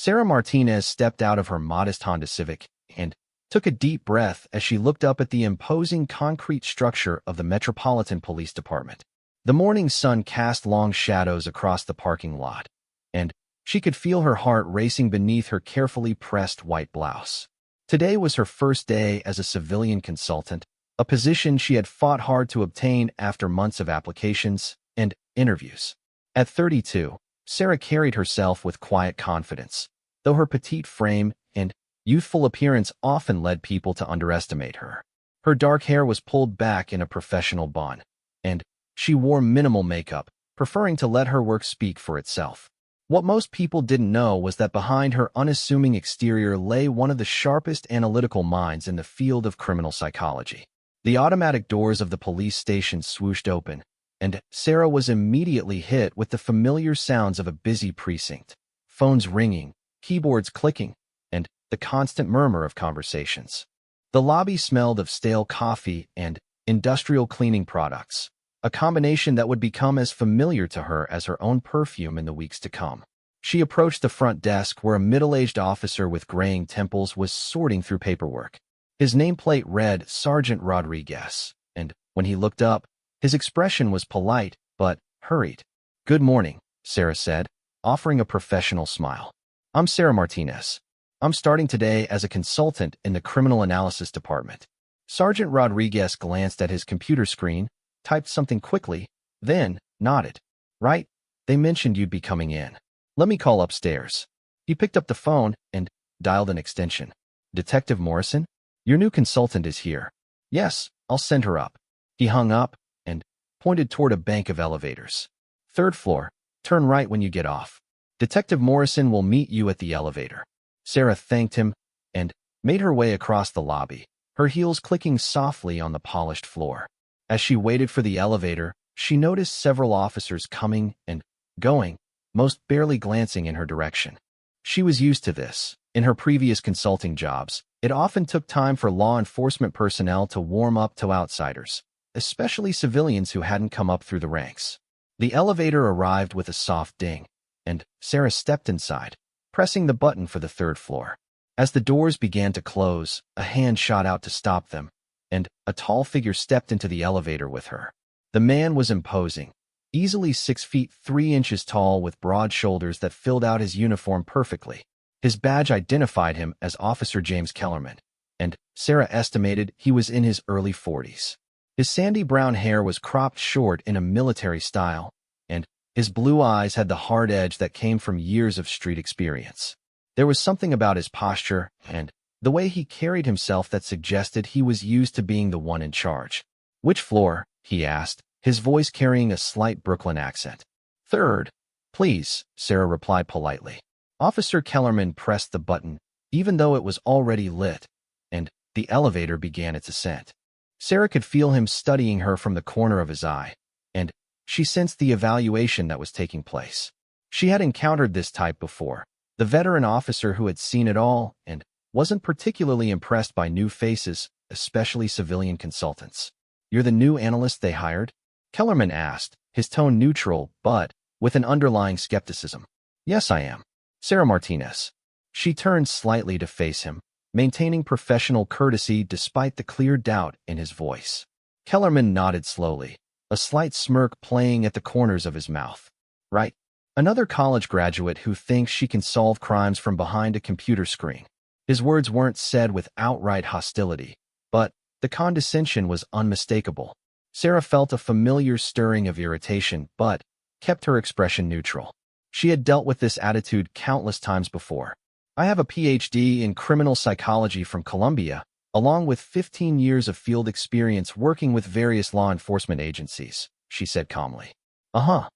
Sarah Martinez stepped out of her modest Honda Civic and took a deep breath as she looked up at the imposing concrete structure of the Metropolitan Police Department. The morning sun cast long shadows across the parking lot, and she could feel her heart racing beneath her carefully pressed white blouse. Today was her first day as a civilian consultant, a position she had fought hard to obtain after months of applications and interviews. At 32, Sarah carried herself with quiet confidence, though her petite frame and youthful appearance often led people to underestimate her. Her dark hair was pulled back in a professional bun, and she wore minimal makeup, preferring to let her work speak for itself. What most people didn't know was that behind her unassuming exterior lay one of the sharpest analytical minds in the field of criminal psychology. The automatic doors of the police station swooshed open, and Sarah was immediately hit with the familiar sounds of a busy precinct, phones ringing, keyboards clicking, and the constant murmur of conversations. The lobby smelled of stale coffee and industrial cleaning products, a combination that would become as familiar to her as her own perfume in the weeks to come. She approached the front desk where a middle-aged officer with graying temples was sorting through paperwork. His nameplate read Sergeant Rodriguez, and when he looked up, his expression was polite but hurried. "Good morning," Sarah said, offering a professional smile. "I'm Sarah Martinez. I'm starting today as a consultant in the Criminal Analysis Department." Sergeant Rodriguez glanced at his computer screen, typed something quickly, then nodded. "Right, they mentioned you'd be coming in. Let me call upstairs." He picked up the phone and dialed an extension. "Detective Morrison? Your new consultant is here." "Yes, I'll send her up." He hung up and pointed toward a bank of elevators. "Third floor, turn right when you get off. Detective Morrison will meet you at the elevator." Sarah thanked him and made her way across the lobby, her heels clicking softly on the polished floor. As she waited for the elevator, she noticed several officers coming and going, most barely glancing in her direction. She was used to this. In her previous consulting jobs, it often took time for law enforcement personnel to warm up to outsiders, especially civilians who hadn't come up through the ranks. The elevator arrived with a soft ding, and Sarah stepped inside, pressing the button for the third floor. As the doors began to close, a hand shot out to stop them, and a tall figure stepped into the elevator with her. The man was imposing, easily 6 feet 3 inches tall with broad shoulders that filled out his uniform perfectly. His badge identified him as Officer James Kellerman, and Sarah estimated he was in his early 40s. His sandy brown hair was cropped short in a military style, and his blue eyes had the hard edge that came from years of street experience. There was something about his posture and the way he carried himself that suggested he was used to being the one in charge. "Which floor?" he asked, his voice carrying a slight Brooklyn accent. "Third, please," Sarah replied politely. Officer Kellerman pressed the button, even though it was already lit, and the elevator began its ascent. Sarah could feel him studying her from the corner of his eye, and she sensed the evaluation that was taking place. She had encountered this type before, the veteran officer who had seen it all and wasn't particularly impressed by new faces, especially civilian consultants. "You're the new analyst they hired?" Kellerman asked, his tone neutral but with an underlying skepticism. "Yes, I am. Sarah Martinez." She turned slightly to face him, maintaining professional courtesy despite the clear doubt in his voice. Kellerman nodded slowly, a slight smirk playing at the corners of his mouth. "Right. Another college graduate who thinks she can solve crimes from behind a computer screen." His words weren't said with outright hostility, but the condescension was unmistakable. Sarah felt a familiar stirring of irritation, but kept her expression neutral. She had dealt with this attitude countless times before. "I have a PhD in criminal psychology from Columbia, along with 15 years of field experience working with various law enforcement agencies," she said calmly. "Uh-huh,"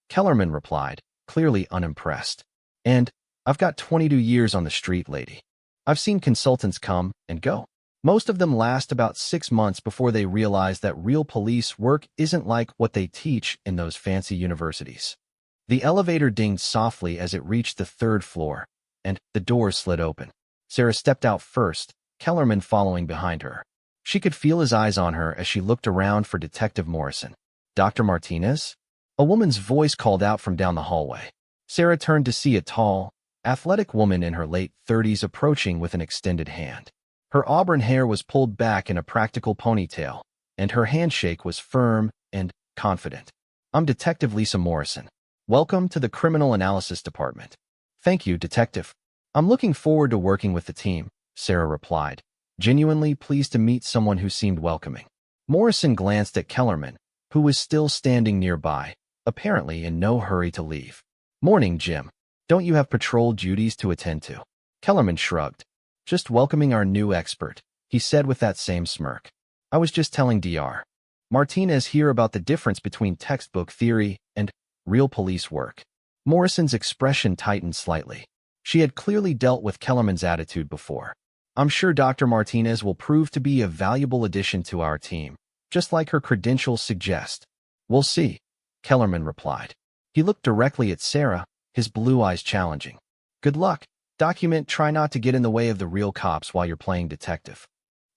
Kellerman replied, clearly unimpressed. "And I've got 22 years on the street, lady. I've seen consultants come and go. Most of them last about 6 months before they realize that real police work isn't like what they teach in those fancy universities." The elevator dinged softly as it reached the third floor, and the doors slid open. Sarah stepped out first, Kellerman following behind her. She could feel his eyes on her as she looked around for Detective Morrison. "Dr. Martinez?" A woman's voice called out from down the hallway. Sarah turned to see a tall, athletic woman in her late 30s approaching with an extended hand. Her auburn hair was pulled back in a practical ponytail, and her handshake was firm and confident. I'm Detective Lisa Morrison. Welcome to the Criminal Analysis Department. Thank you, Detective. I'm looking forward to working with the team, Sarah replied, genuinely pleased to meet someone who seemed welcoming. Morrison glanced at Kellerman, who was still standing nearby, apparently in no hurry to leave. Morning, Jim. Don't you have patrol duties to attend to? Kellerman shrugged. Just welcoming our new expert, he said with that same smirk. I was just telling Dr. Martinez here about the difference between textbook theory and real police work. Morrison's expression tightened slightly. She had clearly dealt with Kellerman's attitude before. I'm sure Dr. Martinez will prove to be a valuable addition to our team, just like her credentials suggest. We'll see, Kellerman replied. He looked directly at Sarah, his blue eyes challenging. Good luck. Document, try not to get in the way of the real cops while you're playing detective.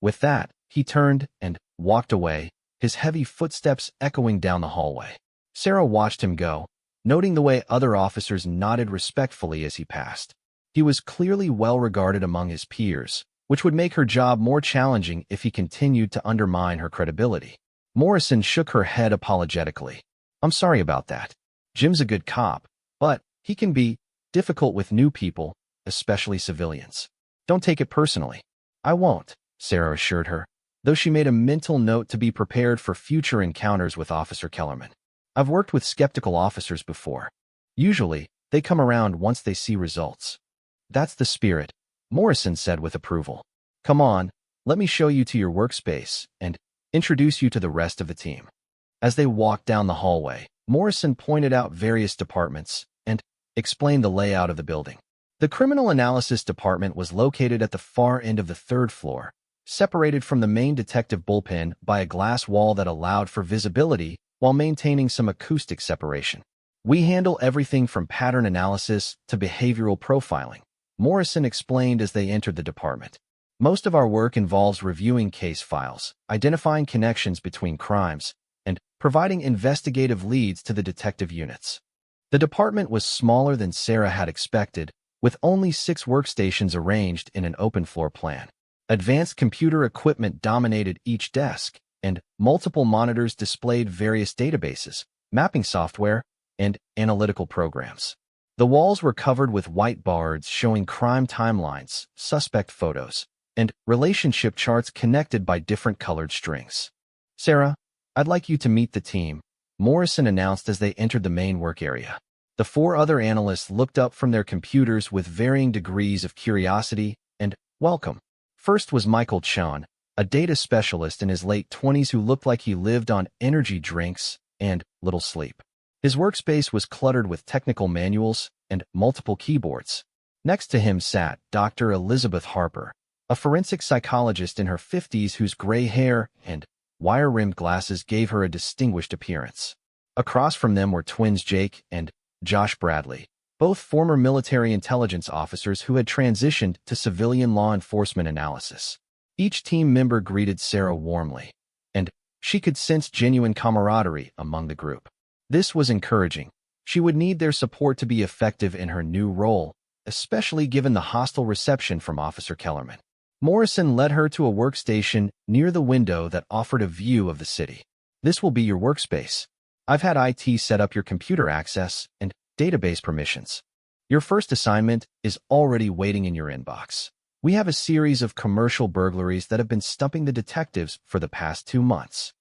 With that, he turned and walked away, his heavy footsteps echoing down the hallway. Sarah watched him go, noting the way other officers nodded respectfully as he passed. He was clearly well regarded among his peers, which would make her job more challenging if he continued to undermine her credibility. Morrison shook her head apologetically. I'm sorry about that. Jim's a good cop, but he can be difficult with new people, especially civilians. Don't take it personally. I won't, Sarah assured her, though she made a mental note to be prepared for future encounters with Officer Kellerman. I've worked with skeptical officers before. Usually, they come around once they see results. That's the spirit, Morrison said with approval. Come on, let me show you to your workspace and introduce you to the rest of the team. As they walked down the hallway, Morrison pointed out various departments and explained the layout of the building. The Criminal Analysis Department was located at the far end of the third floor, separated from the main detective bullpen by a glass wall that allowed for visibility while maintaining some acoustic separation. We handle everything from pattern analysis to behavioral profiling, Morrison explained as they entered the department. Most of our work involves reviewing case files, identifying connections between crimes, and providing investigative leads to the detective units. The department was smaller than Sarah had expected, with only 6 workstations arranged in an open floor plan. Advanced computer equipment dominated each desk, and multiple monitors displayed various databases, mapping software, and analytical programs. The walls were covered with white boards showing crime timelines, suspect photos, and relationship charts connected by different colored strings. Sarah, I'd like you to meet the team, Morrison announced as they entered the main work area. The 4 other analysts looked up from their computers with varying degrees of curiosity and welcome. First was Michael Chon, a data specialist in his late 20s who looked like he lived on energy drinks and little sleep. His workspace was cluttered with technical manuals and multiple keyboards. Next to him sat Dr. Elizabeth Harper, a forensic psychologist in her 50s whose gray hair and wire-rimmed glasses gave her a distinguished appearance. Across from them were twins Jake and Josh Bradley, both former military intelligence officers who had transitioned to civilian law enforcement analysis. Each team member greeted Sarah warmly, and she could sense genuine camaraderie among the group. This was encouraging. She would need their support to be effective in her new role, especially given the hostile reception from Officer Kellerman. Morrison led her to a workstation near the window that offered a view of the city. This will be your workspace. I've had IT set up your computer access and database permissions. Your first assignment is already waiting in your inbox. We have a series of commercial burglaries that have been stumping the detectives for the past 2 months.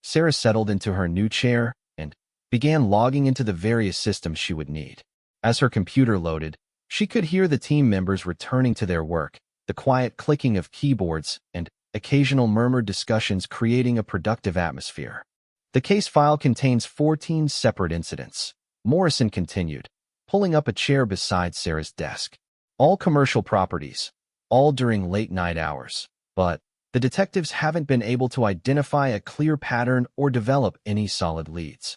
Sarah settled into her new chair and began logging into the various systems she would need. As her computer loaded, she could hear the team members returning to their work, the quiet clicking of keyboards and occasional murmured discussions creating a productive atmosphere. The case file contains 14 separate incidents, Morrison continued, pulling up a chair beside Sarah's desk. All commercial properties, all during late-night hours. But the detectives haven't been able to identify a clear pattern or develop any solid leads.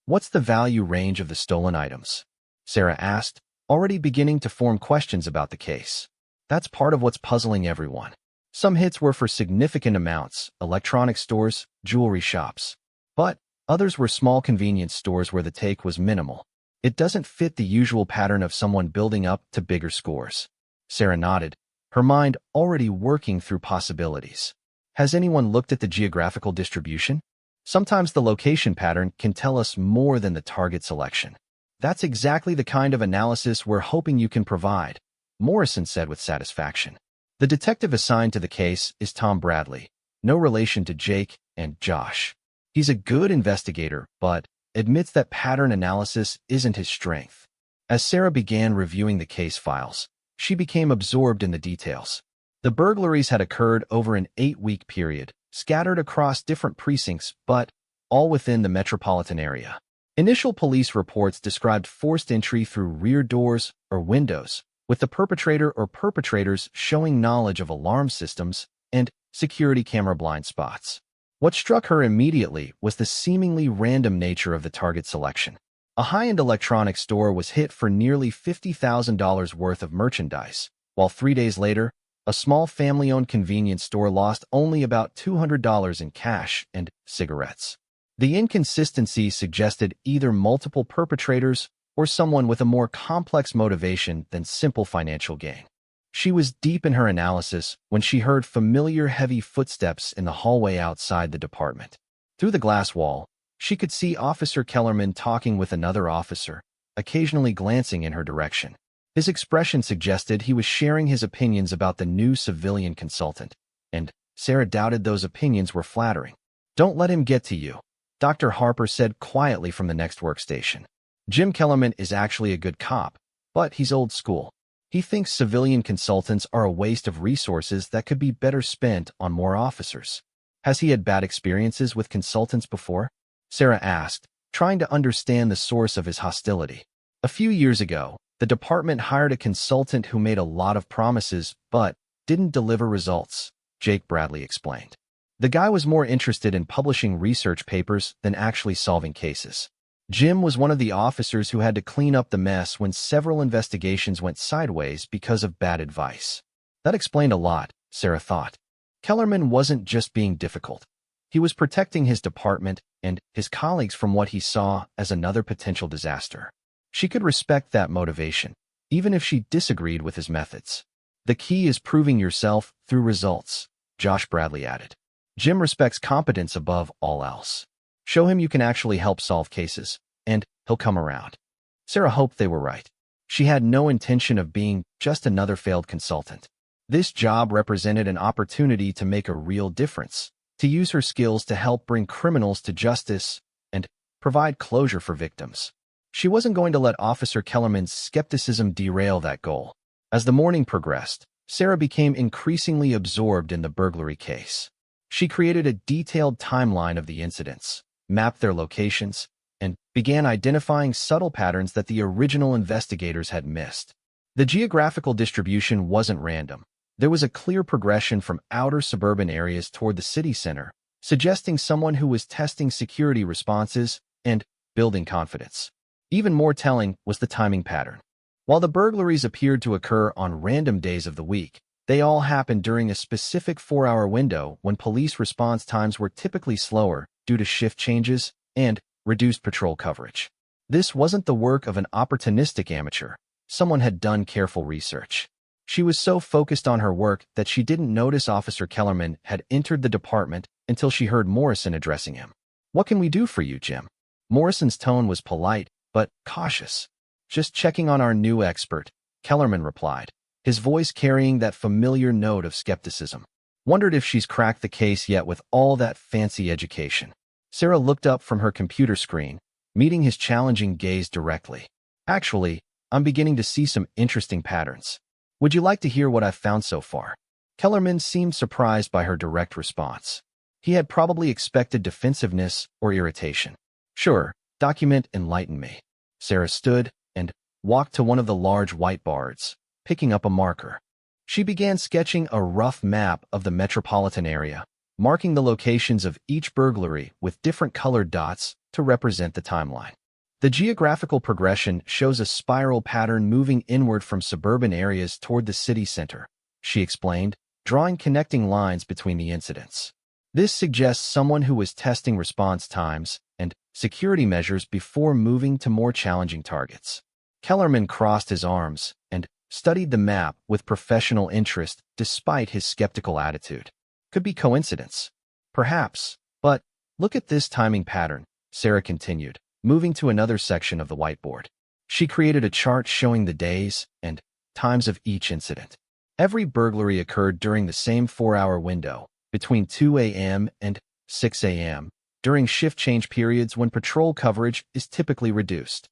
What's the value range of the stolen items? Sarah asked, already beginning to form questions about the case. That's part of what's puzzling everyone. Some hits were for significant amounts, electronic stores, jewelry shops. But others were small convenience stores where the take was minimal. It doesn't fit the usual pattern of someone building up to bigger scores. Sarah nodded, her mind already working through possibilities. Has anyone looked at the geographical distribution? Sometimes the location pattern can tell us more than the target selection. That's exactly the kind of analysis we're hoping you can provide, Morrison said with satisfaction. The detective assigned to the case is Tom Bradley, no relation to Jake and Josh. He's a good investigator, but admits that pattern analysis isn't his strength. As Sarah began reviewing the case files, she became absorbed in the details. The burglaries had occurred over an 8-week period, scattered across different precincts, but all within the metropolitan area. Initial police reports described forced entry through rear doors or windows, with the perpetrator or perpetrators showing knowledge of alarm systems and security camera blind spots. What struck her immediately was the seemingly random nature of the target selection. A high-end electronics store was hit for nearly $50,000 worth of merchandise, while 3 days later, a small family-owned convenience store lost only about $200 in cash and cigarettes. The inconsistency suggested either multiple perpetrators or someone with a more complex motivation than simple financial gain. She was deep in her analysis when she heard familiar heavy footsteps in the hallway outside the department. Through the glass wall, she could see Officer Kellerman talking with another officer, occasionally glancing in her direction. His expression suggested he was sharing his opinions about the new civilian consultant, and Sarah doubted those opinions were flattering. "Don't let him get to you," Dr. Harper said quietly from the next workstation. "Jim Kellerman is actually a good cop, but he's old school. He thinks civilian consultants are a waste of resources that could be better spent on more officers." "Has he had bad experiences with consultants before?" Sarah asked, trying to understand the source of his hostility. "A few years ago, the department hired a consultant who made a lot of promises but didn't deliver results," Jake Bradley explained. "The guy was more interested in publishing research papers than actually solving cases. Jim was one of the officers who had to clean up the mess when several investigations went sideways because of bad advice." That explained a lot, Sarah thought. Kellerman wasn't just being difficult. He was protecting his department and his colleagues from what he saw as another potential disaster. She could respect that motivation, even if she disagreed with his methods. "The key is proving yourself through results," Josh Bradley added. "Jim respects competence above all else. Show him you can actually help solve cases, and he'll come around." Sarah hoped they were right. She had no intention of being just another failed consultant. This job represented an opportunity to make a real difference, to use her skills to help bring criminals to justice and provide closure for victims. She wasn't going to let Officer Kellerman's skepticism derail that goal. As the morning progressed, Sarah became increasingly absorbed in the burglary case. She created a detailed timeline of the incidents, mapped their locations, and began identifying subtle patterns that the original investigators had missed. The geographical distribution wasn't random. There was a clear progression from outer suburban areas toward the city center, suggesting someone who was testing security responses and building confidence. Even more telling was the timing pattern. While the burglaries appeared to occur on random days of the week, they all happened during a specific 4-hour window when police response times were typically slower due to shift changes and reduced patrol coverage. This wasn't the work of an opportunistic amateur. Someone had done careful research. She was so focused on her work that she didn't notice Officer Kellerman had entered the department until she heard Morrison addressing him. "What can we do for you, Jim?" Morrison's tone was polite, but cautious. "Just checking on our new expert," Kellerman replied, his voice carrying that familiar note of skepticism. "Wondered if she's cracked the case yet with all that fancy education." Sarah looked up from her computer screen, meeting his challenging gaze directly. "Actually, I'm beginning to see some interesting patterns. Would you like to hear what I've found so far?" Kellerman seemed surprised by her direct response. He had probably expected defensiveness or irritation. "Sure, document enlighten me." Sarah stood and walked to one of the large whiteboards, picking up a marker. She began sketching a rough map of the metropolitan area, marking the locations of each burglary with different colored dots to represent the timeline. The geographical progression shows a spiral pattern moving inward from suburban areas toward the city center, she explained, drawing connecting lines between the incidents. This suggests someone who was testing response times and security measures before moving to more challenging targets. Kellerman crossed his arms and studied the map with professional interest despite his skeptical attitude. Could be coincidence. Perhaps. But look at this timing pattern, Sarah continued, moving to another section of the whiteboard. She created a chart showing the days and times of each incident. Every burglary occurred during the same 4-hour window, between 2 a.m. and 6 a.m., during shift change periods when patrol coverage is typically reduced.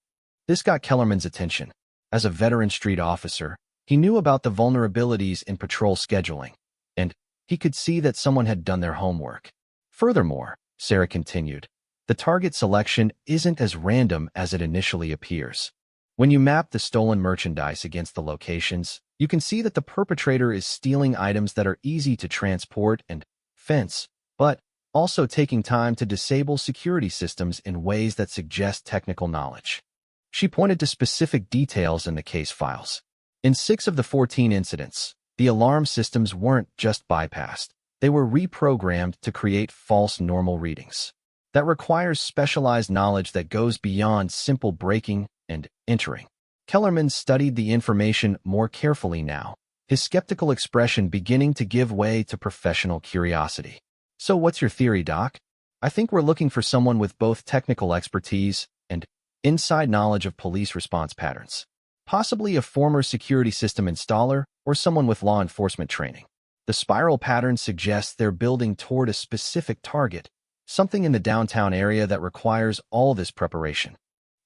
This got Kellerman's attention. As a veteran street officer, he knew about the vulnerabilities in patrol scheduling, and he could see that someone had done their homework. Furthermore, Sarah continued, the target selection isn't as random as it initially appears. When you map the stolen merchandise against the locations, you can see that the perpetrator is stealing items that are easy to transport and fence, but also taking time to disable security systems in ways that suggest technical knowledge. She pointed to specific details in the case files. In 6 of the 14 incidents, the alarm systems weren't just bypassed. They were reprogrammed to create false normal readings. That requires specialized knowledge that goes beyond simple breaking and entering. Kellerman studied the information more carefully now, his skeptical expression beginning to give way to professional curiosity. So what's your theory, Doc? I think we're looking for someone with both technical expertise and inside knowledge of police response patterns. Possibly a former security system installer or someone with law enforcement training. The spiral pattern suggests they're building toward a specific target, something in the downtown area that requires all this preparation.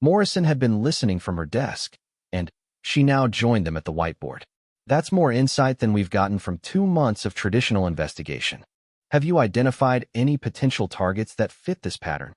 Morrison had been listening from her desk, and she now joined them at the whiteboard. That's more insight than we've gotten from 2 months of traditional investigation. Have you identified any potential targets that fit this pattern?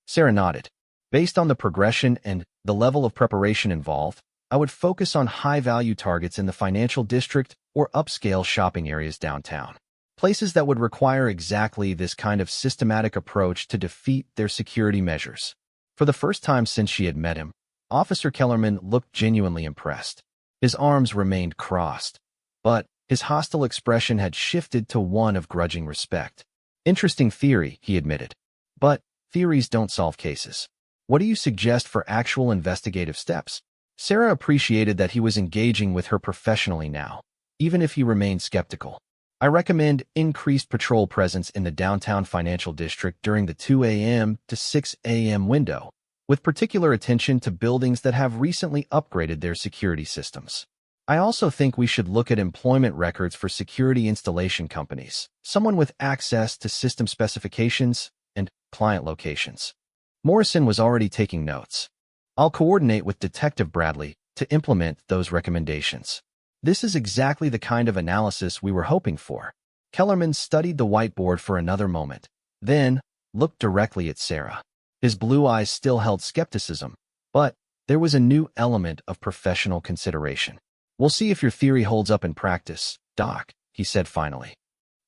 Sarah nodded. Based on the progression and the level of preparation involved, I would focus on high-value targets in the financial district or upscale shopping areas downtown. Places that would require exactly this kind of systematic approach to defeat their security measures. For the first time since she had met him, Officer Kellerman looked genuinely impressed. His arms remained crossed, but his hostile expression had shifted to one of grudging respect. Interesting theory, he admitted. But theories don't solve cases. What do you suggest for actual investigative steps? Sarah appreciated that he was engaging with her professionally now, even if he remained skeptical. I recommend increased patrol presence in the downtown financial district during the 2 a.m. to 6 a.m. window, with particular attention to buildings that have recently upgraded their security systems. I also think we should look at employment records for security installation companies, someone with access to system specifications and client locations. Morrison was already taking notes. I'll coordinate with Detective Bradley to implement those recommendations. This is exactly the kind of analysis we were hoping for. Kellerman studied the whiteboard for another moment, then looked directly at Sarah. His blue eyes still held skepticism, but there was a new element of professional consideration. We'll see if your theory holds up in practice, Doc, he said finally.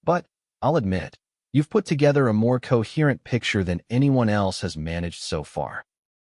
But I'll admit, you've put together a more coherent picture than anyone else has managed so far.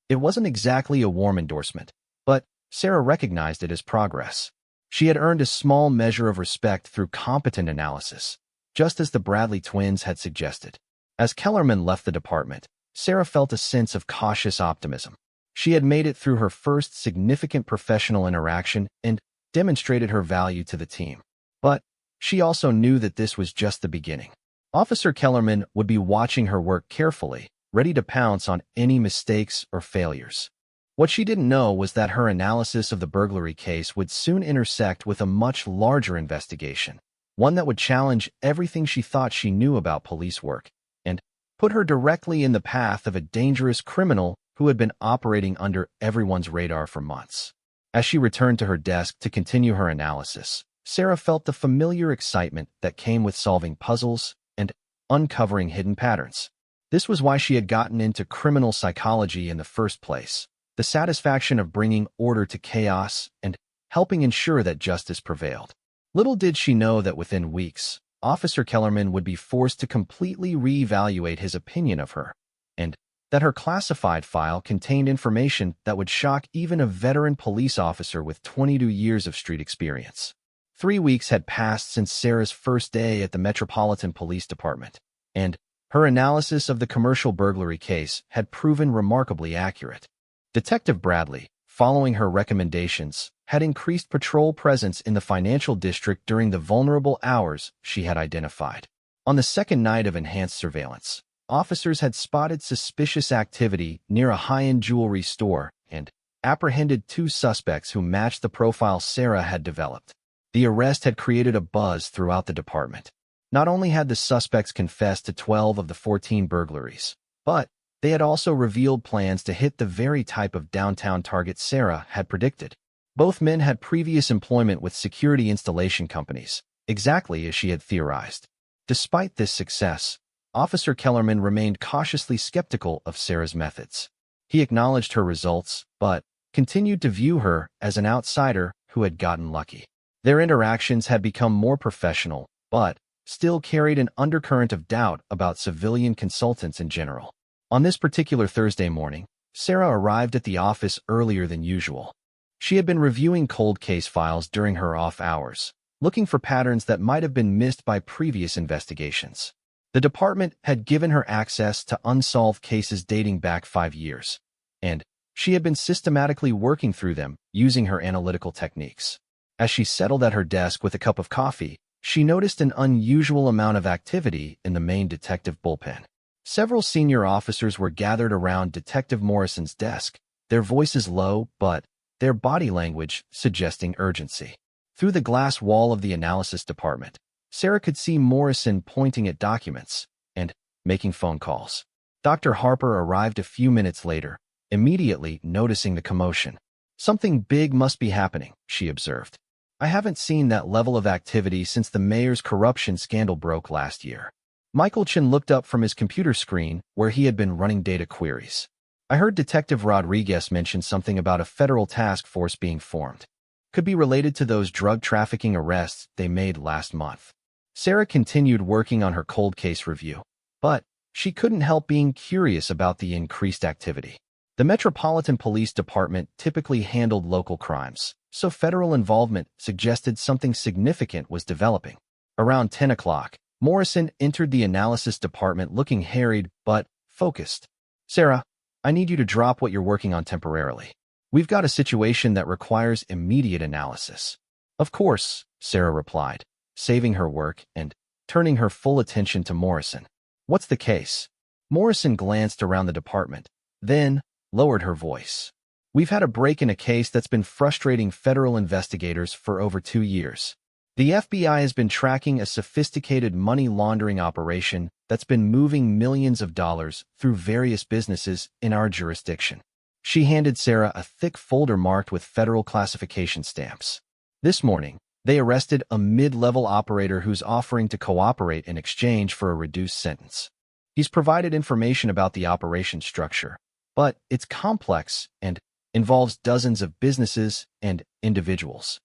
It wasn't exactly a warm endorsement, but Sarah recognized it as progress. She had earned a small measure of respect through competent analysis, just as the Bradley twins had suggested. As Kellerman left the department, Sarah felt a sense of cautious optimism. She had made it through her first significant professional interaction and demonstrated her value to the team. But she also knew that this was just the beginning. Officer Kellerman would be watching her work carefully, ready to pounce on any mistakes or failures. What she didn't know was that her analysis of the burglary case would soon intersect with a much larger investigation, one that would challenge everything she thought she knew about police work, and put her directly in the path of a dangerous criminal who had been operating under everyone's radar for months. As she returned to her desk to continue her analysis, Sarah felt the familiar excitement that came with solving puzzles and uncovering hidden patterns. This was why she had gotten into criminal psychology in the first place. The satisfaction of bringing order to chaos and helping ensure that justice prevailed. Little did she know that within weeks, Officer Kellerman would be forced to completely reevaluate his opinion of her, and that her classified file contained information that would shock even a veteran police officer with 22 years of street experience. 3 weeks had passed since Sarah's first day at the Metropolitan Police Department, and Her analysis of the commercial burglary case had proven remarkably accurate. Detective Bradley, following her recommendations, had increased patrol presence in the financial district during the vulnerable hours she had identified. On the second night of enhanced surveillance, officers had spotted suspicious activity near a high-end jewelry store and apprehended 2 suspects who matched the profile Sarah had developed. The arrest had created a buzz throughout the department. Not only had the suspects confessed to 12 of the 14 burglaries, but they had also revealed plans to hit the very type of downtown target Sarah had predicted. Both men had previous employment with security installation companies, exactly as she had theorized. Despite this success, Officer Kellerman remained cautiously skeptical of Sarah's methods. He acknowledged her results, but continued to view her as an outsider who had gotten lucky. Their interactions had become more professional, but still carried an undercurrent of doubt about civilian consultants in general. On this particular Thursday morning, Sarah arrived at the office earlier than usual. She had been reviewing cold case files during her off hours, looking for patterns that might have been missed by previous investigations. The department had given her access to unsolved cases dating back 5 years, and she had been systematically working through them using her analytical techniques. As she settled at her desk with a cup of coffee, she noticed an unusual amount of activity in the main detective bullpen. Several senior officers were gathered around Detective Morrison's desk, their voices low, but their body language suggesting urgency. Through the glass wall of the analysis department, Sarah could see Morrison pointing at documents and making phone calls. Dr. Harper arrived a few minutes later, immediately noticing the commotion. "Something big must be happening," she observed. "I haven't seen that level of activity since the mayor's corruption scandal broke last year." Michael Chin looked up from his computer screen where he had been running data queries. "I heard Detective Rodriguez mention something about a federal task force being formed. Could be related to those drug trafficking arrests they made last month." Sarah continued working on her cold case review, but she couldn't help being curious about the increased activity. The Metropolitan Police Department typically handled local crimes, so federal involvement suggested something significant was developing. Around 10 o'clock, Morrison entered the analysis department looking harried but focused. "Sarah, I need you to drop what you're working on temporarily. We've got a situation that requires immediate analysis." "Of course," Sarah replied, saving her work and turning her full attention to Morrison. "What's the case?" Morrison glanced around the department, then lowered her voice. "We've had a break in a case that's been frustrating federal investigators for over 2 years. The FBI has been tracking a sophisticated money laundering operation that's been moving millions of dollars through various businesses in our jurisdiction." She handed Sarah a thick folder marked with federal classification stamps. "This morning, they arrested a mid-level operator who's offering to cooperate in exchange for a reduced sentence. He's provided information about the operation structure, but it's complex and involves dozens of businesses and individuals."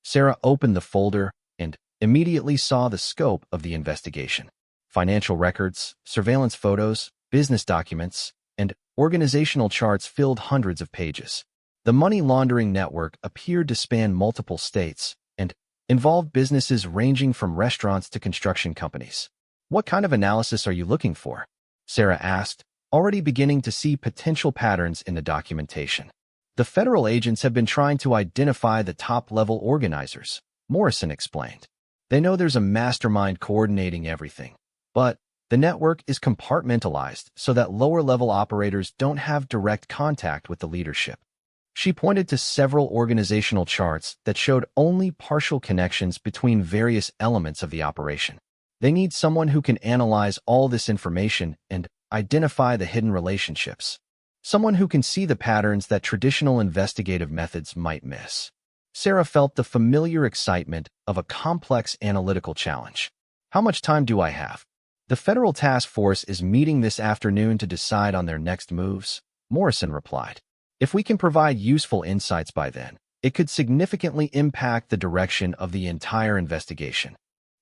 Sarah opened the folder and immediately saw the scope of the investigation. Financial records, surveillance photos, business documents, and organizational charts filled hundreds of pages. The money laundering network appeared to span multiple states and involved businesses ranging from restaurants to construction companies. "What kind of analysis are you looking for?" Sarah asked, already beginning to see potential patterns in the documentation. "The federal agents have been trying to identify the top-level organizers," Morrison explained. "They know there's a mastermind coordinating everything, but the network is compartmentalized so that lower-level operators don't have direct contact with the leadership." She pointed to several organizational charts that showed only partial connections between various elements of the operation. "They need someone who can analyze all this information and identify the hidden relationships. Someone who can see the patterns that traditional investigative methods might miss." Sarah felt the familiar excitement of a complex analytical challenge. "How much time do I have?" "The federal task force is meeting this afternoon to decide on their next moves," Morrison replied. "If we can provide useful insights by then, it could significantly impact the direction of the entire investigation."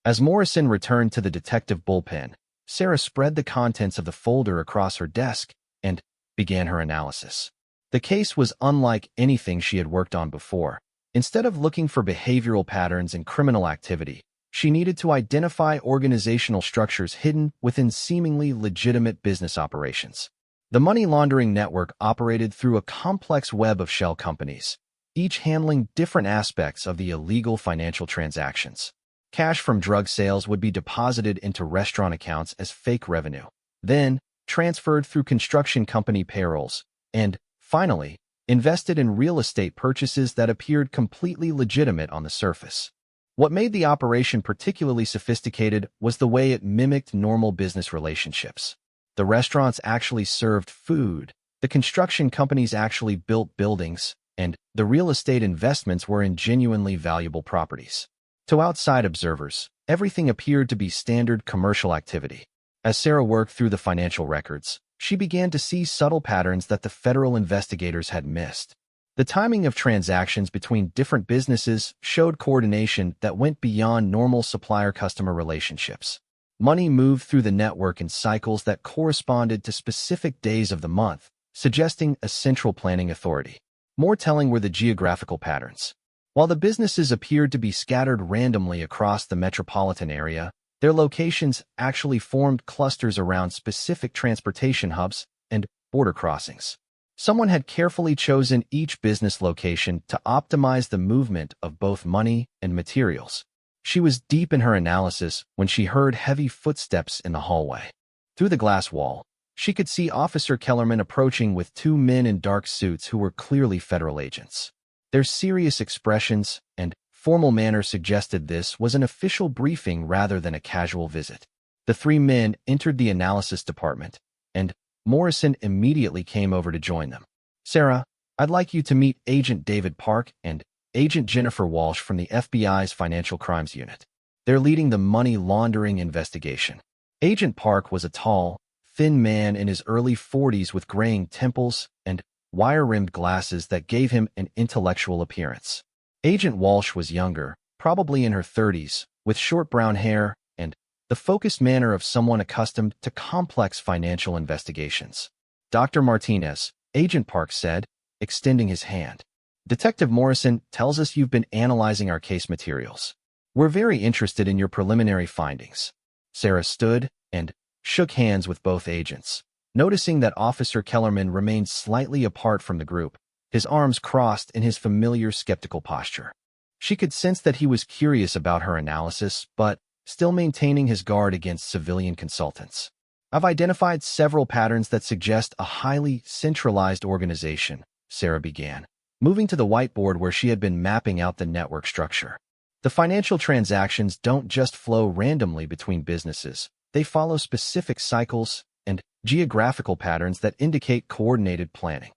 As Morrison returned to the detective bullpen, Sarah spread the contents of the folder across her desk and began her analysis. The case was unlike anything she had worked on before. Instead of looking for behavioral patterns in criminal activity, She needed to identify organizational structures hidden within seemingly legitimate business operations. The money laundering network operated through a complex web of shell companies, each handling different aspects of the illegal financial transactions. Cash from drug sales would be deposited into restaurant accounts as fake revenue, then transferred through construction company payrolls, and, finally, invested in real estate purchases that appeared completely legitimate on the surface. What made the operation particularly sophisticated was the way it mimicked normal business relationships. The restaurants actually served food, the construction companies actually built buildings, and the real estate investments were in genuinely valuable properties. To outside observers, everything appeared to be standard commercial activity. As Sarah worked through the financial records, she began to see subtle patterns that the federal investigators had missed. The timing of transactions between different businesses showed coordination that went beyond normal supplier-customer relationships. Money moved through the network in cycles that corresponded to specific days of the month, suggesting a central planning authority. More telling were the geographical patterns. While the businesses appeared to be scattered randomly across the metropolitan area, their locations actually formed clusters around specific transportation hubs and border crossings. Someone had carefully chosen each business location to optimize the movement of both money and materials. She was deep in her analysis when she heard heavy footsteps in the hallway. Through the glass wall, she could see Officer Kellerman approaching with two men in dark suits who were clearly federal agents. Their serious expressions and formal manner suggested this was an official briefing rather than a casual visit. The three men entered the analysis department, and Morrison immediately came over to join them. "Sarah, I'd like you to meet Agent David Park and Agent Jennifer Walsh from the FBI's Financial Crimes Unit. They're leading the money laundering investigation." Agent Park was a tall, thin man in his early 40s with graying temples and wire-rimmed glasses that gave him an intellectual appearance. Agent Walsh was younger, probably in her 30s, with short brown hair and the focused manner of someone accustomed to complex financial investigations. "Dr. Martinez," Agent Park said, extending his hand. "Detective Morrison tells us you've been analyzing our case materials. We're very interested in your preliminary findings." Sarah stood and shook hands with both agents, noticing that Officer Kellerman remained slightly apart from the group, his arms crossed in his familiar skeptical posture. She could sense that he was curious about her analysis, but still maintaining his guard against civilian consultants. "I've identified several patterns that suggest a highly centralized organization," Sarah began, moving to the whiteboard where she had been mapping out the network structure. "The financial transactions don't just flow randomly between businesses. They follow specific cycles and geographical patterns that indicate coordinated planning."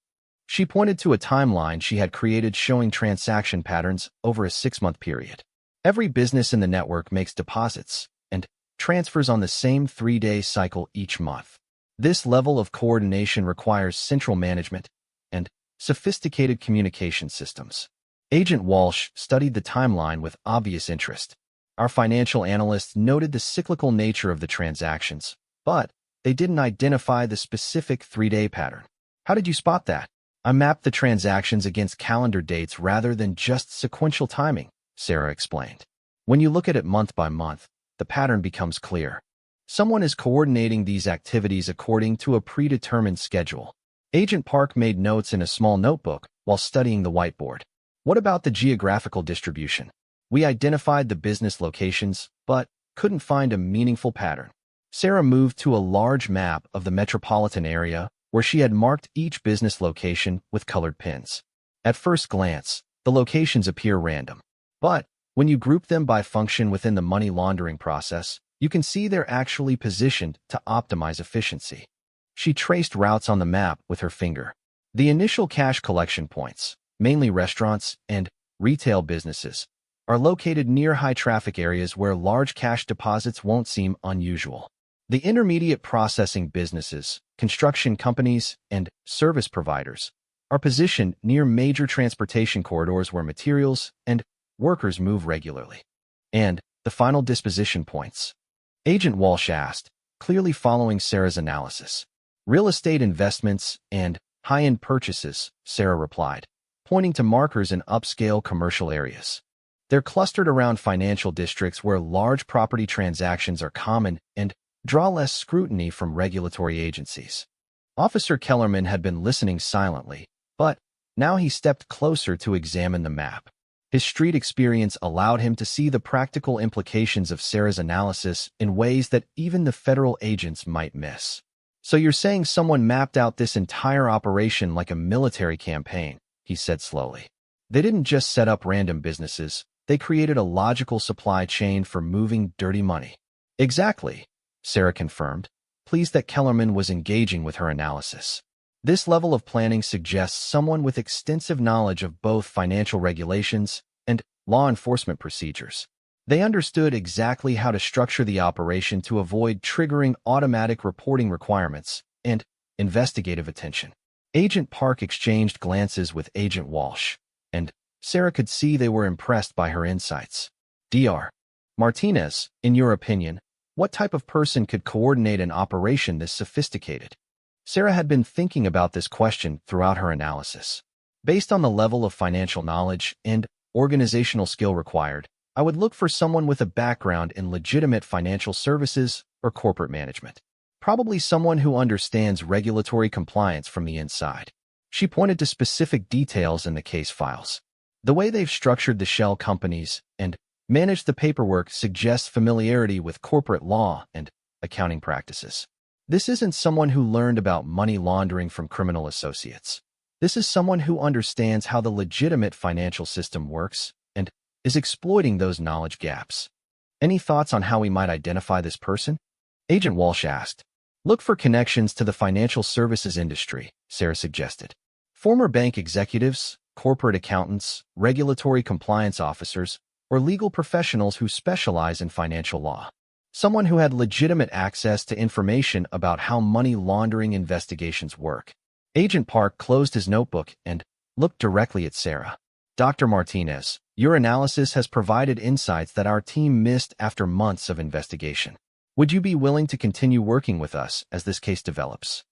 She pointed to a timeline she had created showing transaction patterns over a 6-month period. Every business in the network makes deposits and transfers on the same 3-day cycle each month. This level of coordination requires central management and sophisticated communication systems. Agent Walsh studied the timeline with obvious interest. "Our financial analysts noted the cyclical nature of the transactions, but they didn't identify the specific 3-day pattern." "How did you spot that?" "I mapped the transactions against calendar dates rather than just sequential timing," Sarah explained. "When you look at it month by month, the pattern becomes clear. Someone is coordinating these activities according to a predetermined schedule." Agent Park made notes in a small notebook while studying the whiteboard. "What about the geographical distribution? We identified the business locations, but couldn't find a meaningful pattern." Sarah moved to a large map of the metropolitan area where she had marked each business location with colored pins. At first glance, the locations appear random. But when you group them by function within the money laundering process, you can see they're actually positioned to optimize efficiency. She traced routes on the map with her finger. The initial cash collection points, mainly restaurants and retail businesses, are located near high-traffic areas where large cash deposits won't seem unusual. The intermediate processing businesses, construction companies, and service providers are positioned near major transportation corridors where materials and workers move regularly. "And the final disposition points?" Agent Walsh asked, clearly following Sarah's analysis. "Real estate investments and high-end purchases," Sarah replied, pointing to markers in upscale commercial areas. They're clustered around financial districts where large property transactions are common and draw less scrutiny from regulatory agencies. Officer Kellerman had been listening silently, but now he stepped closer to examine the map. His street experience allowed him to see the practical implications of Sarah's analysis in ways that even the federal agents might miss. "So you're saying someone mapped out this entire operation like a military campaign," he said slowly. "They didn't just set up random businesses, they created a logical supply chain for moving dirty money." "Exactly," Sarah confirmed, pleased that Kellerman was engaging with her analysis. This level of planning suggests someone with extensive knowledge of both financial regulations and law enforcement procedures. They understood exactly how to structure the operation to avoid triggering automatic reporting requirements and investigative attention. Agent Park exchanged glances with Agent Walsh, and Sarah could see they were impressed by her insights. "Dr. Martinez, in your opinion, what type of person could coordinate an operation this sophisticated?" Sarah had been thinking about this question throughout her analysis. "Based on the level of financial knowledge and organizational skill required, I would look for someone with a background in legitimate financial services or corporate management. Probably someone who understands regulatory compliance from the inside." She pointed to specific details in the case files. "The way they've structured the shell companies and managed the paperwork suggests familiarity with corporate law and accounting practices. This isn't someone who learned about money laundering from criminal associates. This is someone who understands how the legitimate financial system works and is exploiting those knowledge gaps." "Any thoughts on how we might identify this person?" Agent Walsh asked. "Look for connections to the financial services industry," Sarah suggested. "Former bank executives, corporate accountants, regulatory compliance officers, or legal professionals who specialize in financial law. Someone who had legitimate access to information about how money laundering investigations work." Agent Park closed his notebook and looked directly at Sarah. "Dr. Martinez, your analysis has provided insights that our team missed after months of investigation. Would you be willing to continue working with us as this case develops?"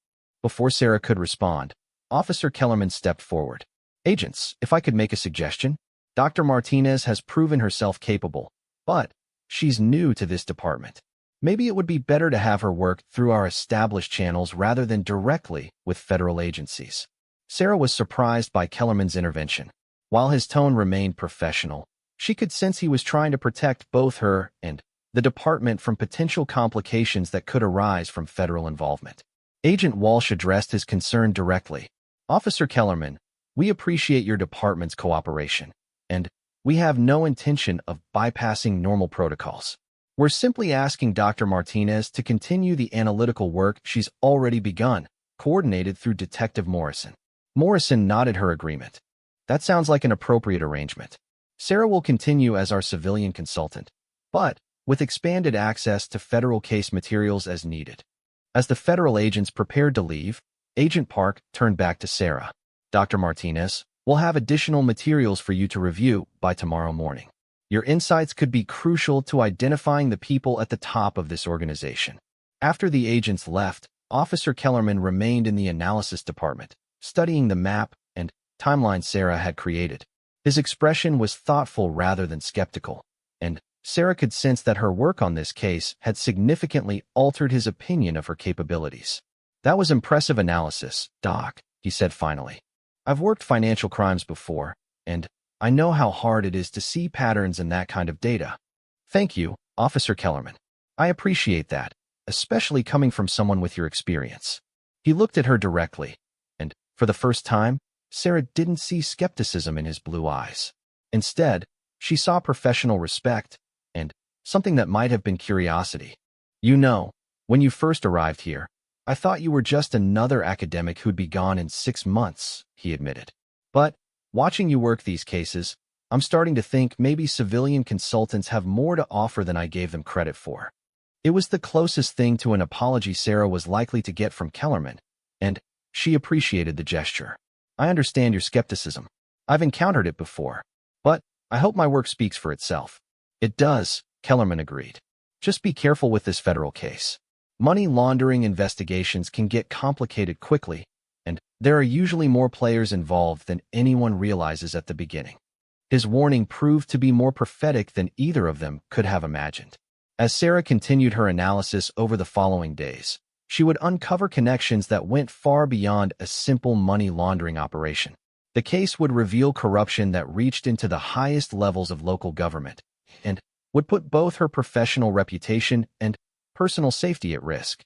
Before Sarah could respond, Officer Kellerman stepped forward. "Agents, if I could make a suggestion? Dr. Martinez has proven herself capable, but she's new to this department. Maybe it would be better to have her work through our established channels rather than directly with federal agencies." Sarah was surprised by Kellerman's intervention. While his tone remained professional, she could sense he was trying to protect both her and the department from potential complications that could arise from federal involvement. Agent Walsh addressed his concern directly. "Officer Kellerman, we appreciate your department's cooperation, and we have no intention of bypassing normal protocols. We're simply asking Dr. Martinez to continue the analytical work she's already begun, coordinated through Detective Morrison." Morrison nodded her agreement. "That sounds like an appropriate arrangement. Sarah will continue as our civilian consultant, but with expanded access to federal case materials as needed." As the federal agents prepared to leave, Agent Park turned back to Sarah. "Dr. Martinez, we'll have additional materials for you to review by tomorrow morning. Your insights could be crucial to identifying the people at the top of this organization." After the agents left, Officer Kellerman remained in the analysis department, studying the map and timeline Sarah had created. His expression was thoughtful rather than skeptical, and Sarah could sense that her work on this case had significantly altered his opinion of her capabilities. "That was impressive analysis, Doc," he said finally. "I've worked financial crimes before, and I know how hard it is to see patterns in that kind of data." "Thank you, Officer Kellerman. I appreciate that, especially coming from someone with your experience." He looked at her directly, and for the first time, Sarah didn't see skepticism in his blue eyes. Instead, she saw professional respect and something that might have been curiosity. "You know, when you first arrived here, I thought you were just another academic who'd be gone in 6 months," he admitted. "But watching you work these cases, I'm starting to think maybe civilian consultants have more to offer than I gave them credit for." It was the closest thing to an apology Sarah was likely to get from Kellerman, and she appreciated the gesture. "I understand your skepticism. I've encountered it before, but I hope my work speaks for itself." "It does," Kellerman agreed. "Just be careful with this federal case. Money laundering investigations can get complicated quickly, and there are usually more players involved than anyone realizes at the beginning." His warning proved to be more prophetic than either of them could have imagined. As Sarah continued her analysis over the following days, she would uncover connections that went far beyond a simple money laundering operation. The case would reveal corruption that reached into the highest levels of local government and would put both her professional reputation and personal safety at risk.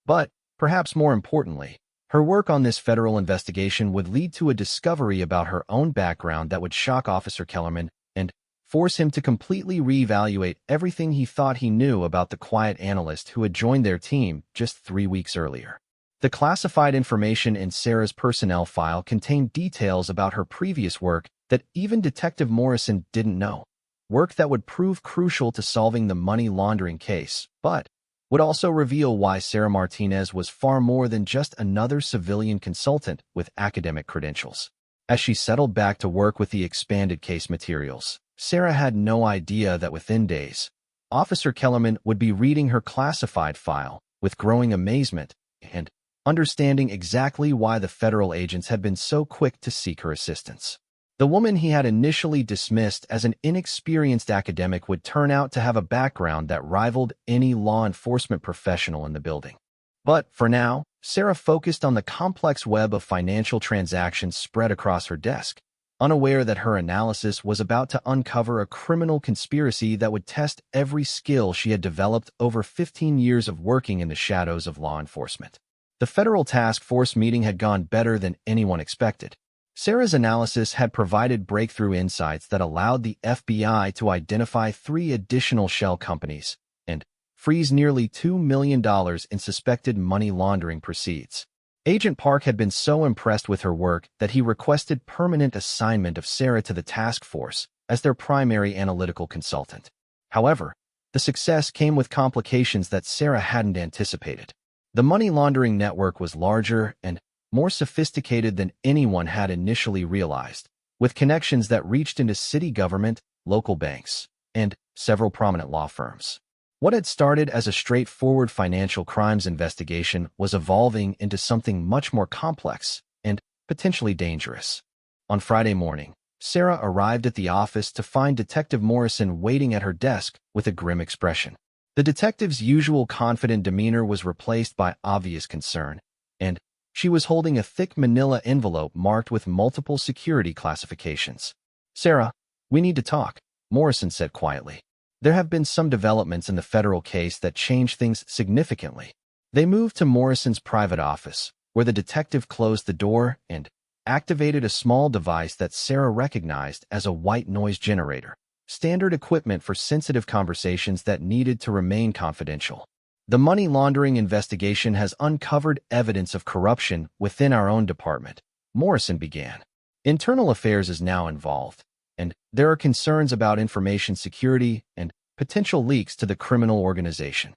But, perhaps more importantly, her work on this federal investigation would lead to a discovery about her own background that would shock Officer Kellerman and force him to completely reevaluate everything he thought he knew about the quiet analyst who had joined their team just 3 weeks earlier. The classified information in Sarah's personnel file contained details about her previous work that even Detective Morrison didn't know. Work that would prove crucial to solving the money laundering case, but would also reveal why Sarah Martinez was far more than just another civilian consultant with academic credentials. As she settled back to work with the expanded case materials, Sarah had no idea that within days, Officer Kellerman would be reading her classified file with growing amazement and understanding exactly why the federal agents had been so quick to seek her assistance. The woman he had initially dismissed as an inexperienced academic would turn out to have a background that rivaled any law enforcement professional in the building. But for now, Sarah focused on the complex web of financial transactions spread across her desk, unaware that her analysis was about to uncover a criminal conspiracy that would test every skill she had developed over 15 years of working in the shadows of law enforcement. The federal task force meeting had gone better than anyone expected. Sarah's analysis had provided breakthrough insights that allowed the FBI to identify 3 additional shell companies and freeze nearly $2 million in suspected money laundering proceeds. Agent Park had been so impressed with her work that he requested permanent assignment of Sarah to the task force as their primary analytical consultant. However, the success came with complications that Sarah hadn't anticipated. The money laundering network was larger and more sophisticated than anyone had initially realized, with connections that reached into city government, local banks, and several prominent law firms. What had started as a straightforward financial crimes investigation was evolving into something much more complex and potentially dangerous. On Friday morning, Sarah arrived at the office to find Detective Morrison waiting at her desk with a grim expression. The detective's usual confident demeanor was replaced by obvious concern, and she was holding a thick manila envelope marked with multiple security classifications. "Sarah, we need to talk," Morrison said quietly. There have been some developments in the federal case that changed things significantly. They moved to Morrison's private office, where the detective closed the door and activated a small device that Sarah recognized as a white noise generator, standard equipment for sensitive conversations that needed to remain confidential. "The money laundering investigation has uncovered evidence of corruption within our own department," Morrison began. "Internal affairs is now involved, and there are concerns about information security and potential leaks to the criminal organization."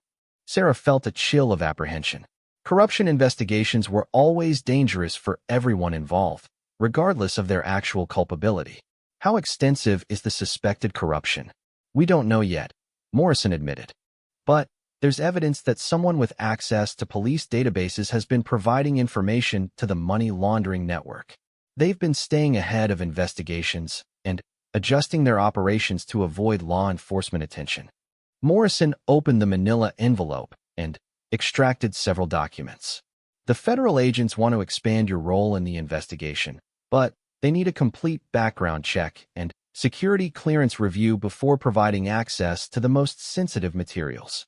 Sarah felt a chill of apprehension. Corruption investigations were always dangerous for everyone involved, regardless of their actual culpability. "How extensive is the suspected corruption?" "We don't know yet," Morrison admitted. "But there's evidence that someone with access to police databases has been providing information to the money laundering network. They've been staying ahead of investigations and adjusting their operations to avoid law enforcement attention." Morrison opened the manila envelope and extracted several documents. "The federal agents want to expand your role in the investigation, but they need a complete background check and security clearance review before providing access to the most sensitive materials."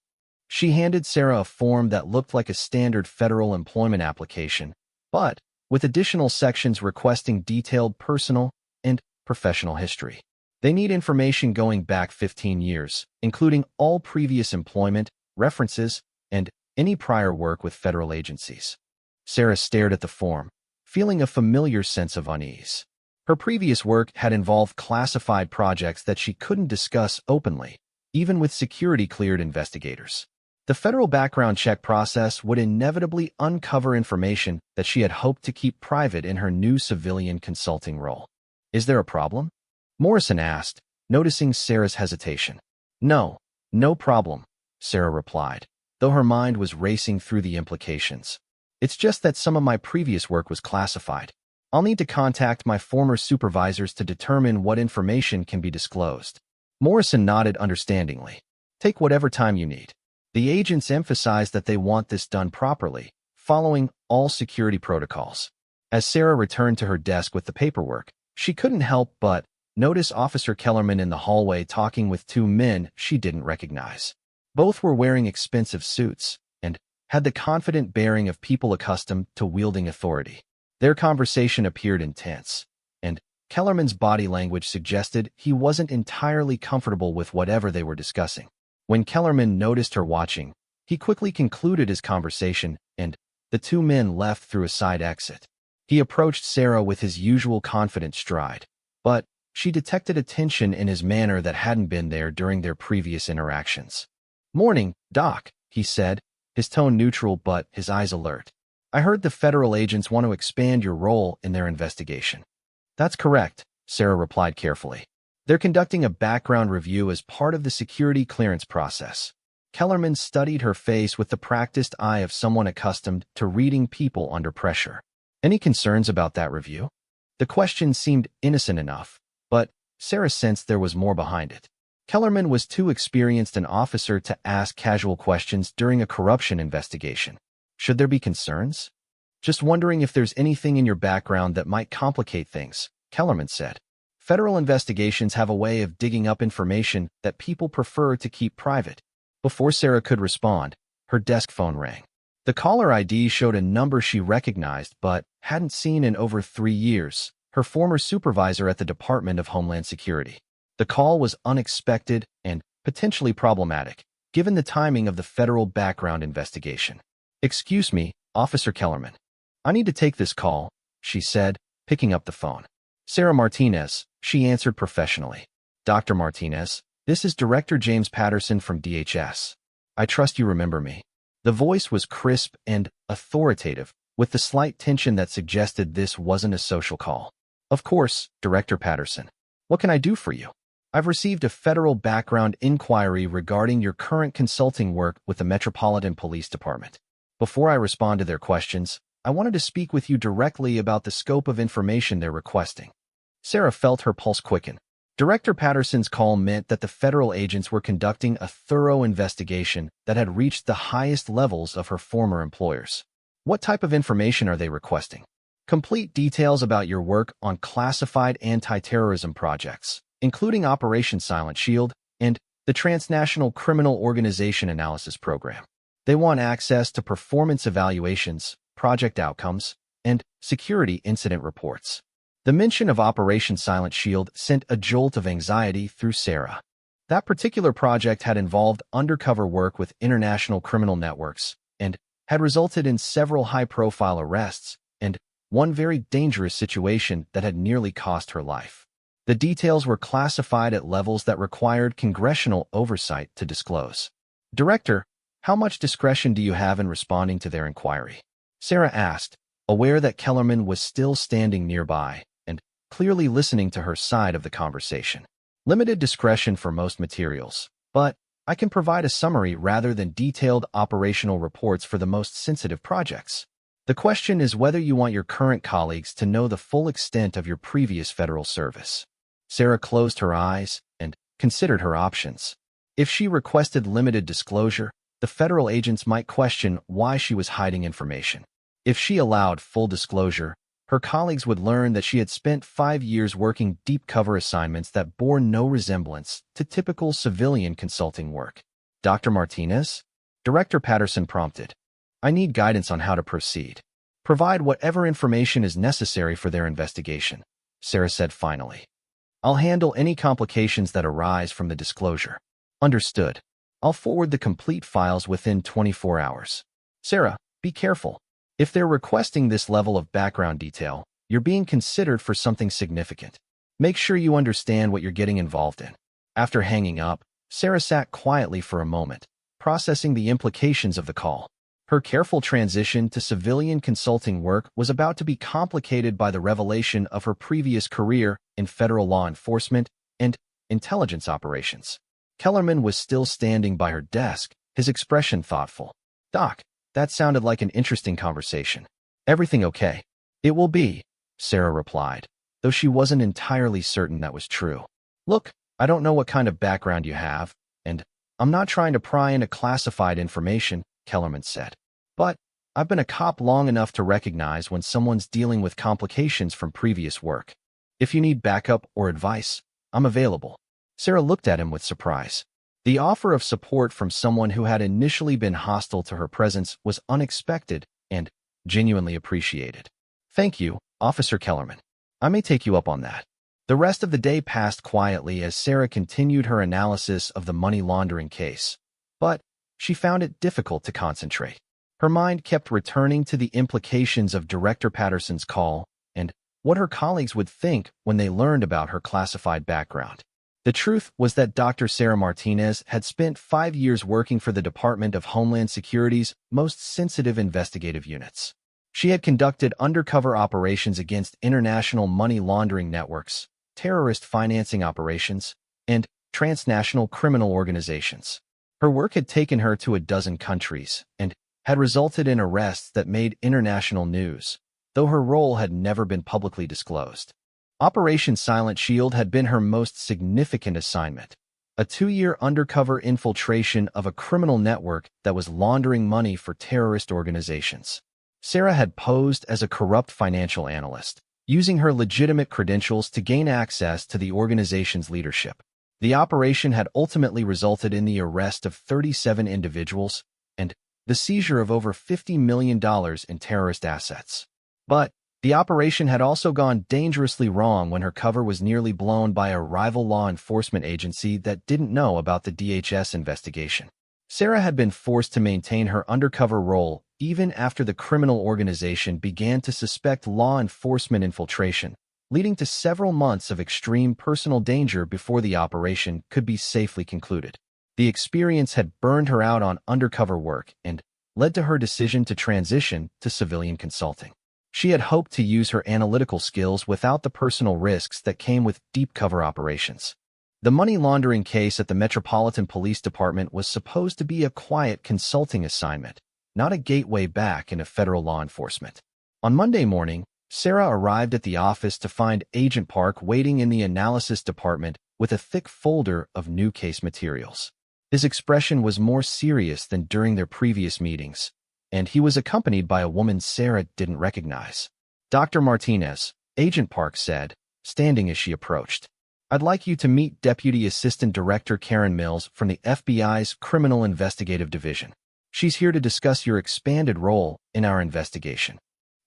She handed Sarah a form that looked like a standard federal employment application, but with additional sections requesting detailed personal and professional history. "They need information going back 15 years, including all previous employment, references, and any prior work with federal agencies." Sarah stared at the form, feeling a familiar sense of unease. Her previous work had involved classified projects that she couldn't discuss openly, even with security-cleared investigators. The federal background check process would inevitably uncover information that she had hoped to keep private in her new civilian consulting role. "Is there a problem?" Morrison asked, noticing Sarah's hesitation. "No problem," Sarah replied, though her mind was racing through the implications. "It's just that some of my previous work was classified." I'll need to contact my former supervisors to determine what information can be disclosed. Morrison nodded understandingly. Take whatever time you need. The agents emphasized that they want this done properly, following all security protocols. As Sarah returned to her desk with the paperwork, she couldn't help but notice Officer Kellerman in the hallway talking with two men she didn't recognize. Both were wearing expensive suits and had the confident bearing of people accustomed to wielding authority. Their conversation appeared intense, and Kellerman's body language suggested he wasn't entirely comfortable with whatever they were discussing. When Kellerman noticed her watching, he quickly concluded his conversation, and the two men left through a side exit. He approached Sarah with his usual confident stride, but she detected a tension in his manner that hadn't been there during their previous interactions. "Morning, Doc," he said, his tone neutral but his eyes alert. "I heard the federal agents want to expand your role in their investigation." "That's correct," Sarah replied carefully. "They're conducting a background review as part of the security clearance process." Kellerman studied her face with the practiced eye of someone accustomed to reading people under pressure. "Any concerns about that review?" The question seemed innocent enough, but Sarah sensed there was more behind it. Kellerman was too experienced an officer to ask casual questions during a corruption investigation. "Should there be concerns?" "Just wondering if there's anything in your background that might complicate things," Kellerman said. "Federal investigations have a way of digging up information that people prefer to keep private." Before Sarah could respond, her desk phone rang. The caller ID showed a number she recognized but hadn't seen in over 3 years, her former supervisor at the Department of Homeland Security. The call was unexpected and potentially problematic, given the timing of the federal background investigation. "Excuse me, Officer Kellerman. I need to take this call," she said, picking up the phone. "Sarah Martinez," she answered professionally. "Dr. Martinez, this is Director James Patterson from DHS. I trust you remember me." The voice was crisp and authoritative, with the slight tension that suggested this wasn't a social call. "Of course, Director Patterson. What can I do for you?" "I've received a federal background inquiry regarding your current consulting work with the Metropolitan Police Department. Before I respond to their questions, I wanted to speak with you directly about the scope of information they're requesting." Sarah felt her pulse quicken. Director Patterson's call meant that the federal agents were conducting a thorough investigation that had reached the highest levels of her former employers. "What type of information are they requesting?" "Complete details about your work on classified anti-terrorism projects, including Operation Silent Shield and the Transnational Criminal Organization Analysis Program. They want access to performance evaluations, project outcomes, and security incident reports." The mention of Operation Silent Shield sent a jolt of anxiety through Sarah. That particular project had involved undercover work with international criminal networks and had resulted in several high-profile arrests and one very dangerous situation that had nearly cost her life. The details were classified at levels that required congressional oversight to disclose. "Director, how much discretion do you have in responding to their inquiry?" Sarah asked, aware that Kellerman was still standing nearby and clearly listening to her side of the conversation. "Limited discretion for most materials, but I can provide a summary rather than detailed operational reports for the most sensitive projects. The question is whether you want your current colleagues to know the full extent of your previous federal service." Sarah closed her eyes and considered her options. If she requested limited disclosure, the federal agents might question why she was hiding information. If she allowed full disclosure, her colleagues would learn that she had spent 5 years working deep cover assignments that bore no resemblance to typical civilian consulting work. "Dr. Martinez?" Director Patterson prompted. "I need guidance on how to proceed. Provide whatever information is necessary for their investigation," Sarah said finally. "I'll handle any complications that arise from the disclosure." "Understood. I'll forward the complete files within 24 hours. Sarah, be careful. If they're requesting this level of background detail, you're being considered for something significant. Make sure you understand what you're getting involved in." After hanging up, Sarah sat quietly for a moment, processing the implications of the call. Her careful transition to civilian consulting work was about to be complicated by the revelation of her previous career in federal law enforcement and intelligence operations. Kellerman was still standing by her desk, his expression thoughtful. "Doc, that sounded like an interesting conversation. Everything okay?" "It will be," Sarah replied, though she wasn't entirely certain that was true. Look, I don't know what kind of background you have, and I'm not trying to pry into classified information, Kellerman said. But I've been a cop long enough to recognize when someone's dealing with complications from previous work. If you need backup or advice, I'm available. Sarah looked at him with surprise. The offer of support from someone who had initially been hostile to her presence was unexpected and genuinely appreciated. Thank you, Officer Kellerman. I may take you up on that. The rest of the day passed quietly as Sarah continued her analysis of the money laundering case, but she found it difficult to concentrate. Her mind kept returning to the implications of Director Patterson's call and what her colleagues would think when they learned about her classified background. The truth was that Dr. Sarah Martinez had spent 5 years working for the Department of Homeland Security's most sensitive investigative units. She had conducted undercover operations against international money laundering networks, terrorist financing operations, and transnational criminal organizations. Her work had taken her to a dozen countries and had resulted in arrests that made international news, though her role had never been publicly disclosed. Operation Silent Shield had been her most significant assignment, a 2-year undercover infiltration of a criminal network that was laundering money for terrorist organizations. Sarah had posed as a corrupt financial analyst, using her legitimate credentials to gain access to the organization's leadership. The operation had ultimately resulted in the arrest of 37 individuals and the seizure of over $50 million in terrorist assets. But the operation had also gone dangerously wrong when her cover was nearly blown by a rival law enforcement agency that didn't know about the DHS investigation. Sarah had been forced to maintain her undercover role even after the criminal organization began to suspect law enforcement infiltration, leading to several months of extreme personal danger before the operation could be safely concluded. The experience had burned her out on undercover work and led to her decision to transition to civilian consulting. She had hoped to use her analytical skills without the personal risks that came with deep cover operations. The money laundering case at the Metropolitan Police Department was supposed to be a quiet consulting assignment, not a gateway back into federal law enforcement. On Monday morning, Sarah arrived at the office to find Agent Park waiting in the analysis department with a thick folder of new case materials. His expression was more serious than during their previous meetings, and he was accompanied by a woman Sarah didn't recognize. Dr. Martinez, Agent Park said, standing as she approached. I'd like you to meet Deputy Assistant Director Karen Mills from the FBI's Criminal Investigative Division. She's here to discuss your expanded role in our investigation.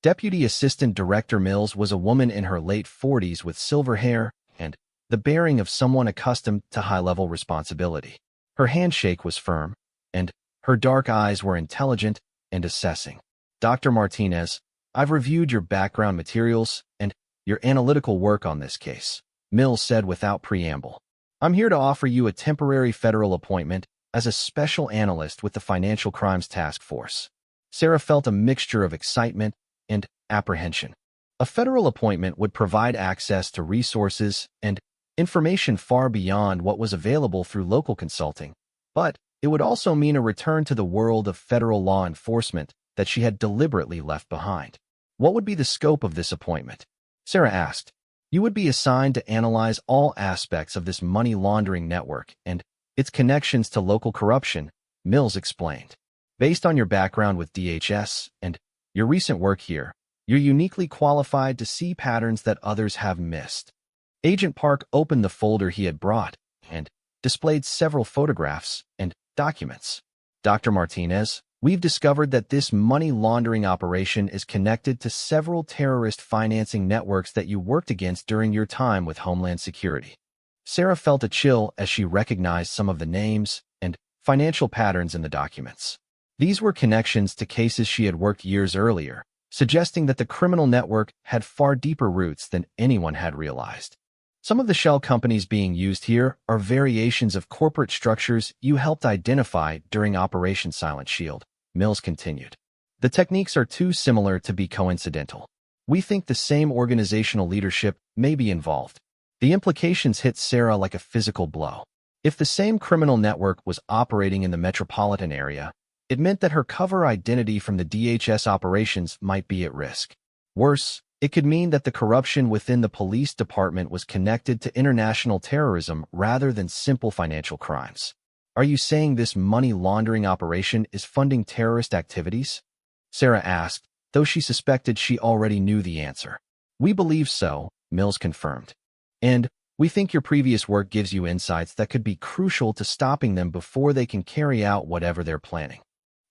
Deputy Assistant Director Mills was a woman in her late 40s with silver hair and the bearing of someone accustomed to high-level responsibility. Her handshake was firm, and her dark eyes were intelligent and assessing. Dr. Martinez, I've reviewed your background materials and your analytical work on this case, Mills said without preamble. I'm here to offer you a temporary federal appointment as a special analyst with the Financial Crimes Task Force. Sarah felt a mixture of excitement and apprehension. A federal appointment would provide access to resources and information far beyond what was available through local consulting, but it would also mean a return to the world of federal law enforcement that she had deliberately left behind. What would be the scope of this appointment? Sarah asked. You would be assigned to analyze all aspects of this money laundering network and its connections to local corruption, Mills explained. Based on your background with DHS and your recent work here, you're uniquely qualified to see patterns that others have missed. Agent Park opened the folder he had brought and displayed several photographs and documents. Dr. Martinez, we've discovered that this money laundering operation is connected to several terrorist financing networks that you worked against during your time with Homeland Security. Sarah felt a chill as she recognized some of the names and financial patterns in the documents. These were connections to cases she had worked years earlier, suggesting that the criminal network had far deeper roots than anyone had realized. Some of the shell companies being used here are variations of corporate structures you helped identify during Operation Silent Shield, Mills continued. The techniques are too similar to be coincidental. We think the same organizational leadership may be involved. The implications hit Sarah like a physical blow. If the same criminal network was operating in the metropolitan area, it meant that her cover identity from the DHS operations might be at risk. Worse, It could mean that the corruption within the police department was connected to international terrorism rather than simple financial crimes. Are you saying this money laundering operation is funding terrorist activities? Sarah asked, though she suspected she already knew the answer. We believe so, Mills confirmed. And we think your previous work gives you insights that could be crucial to stopping them before they can carry out whatever they're planning.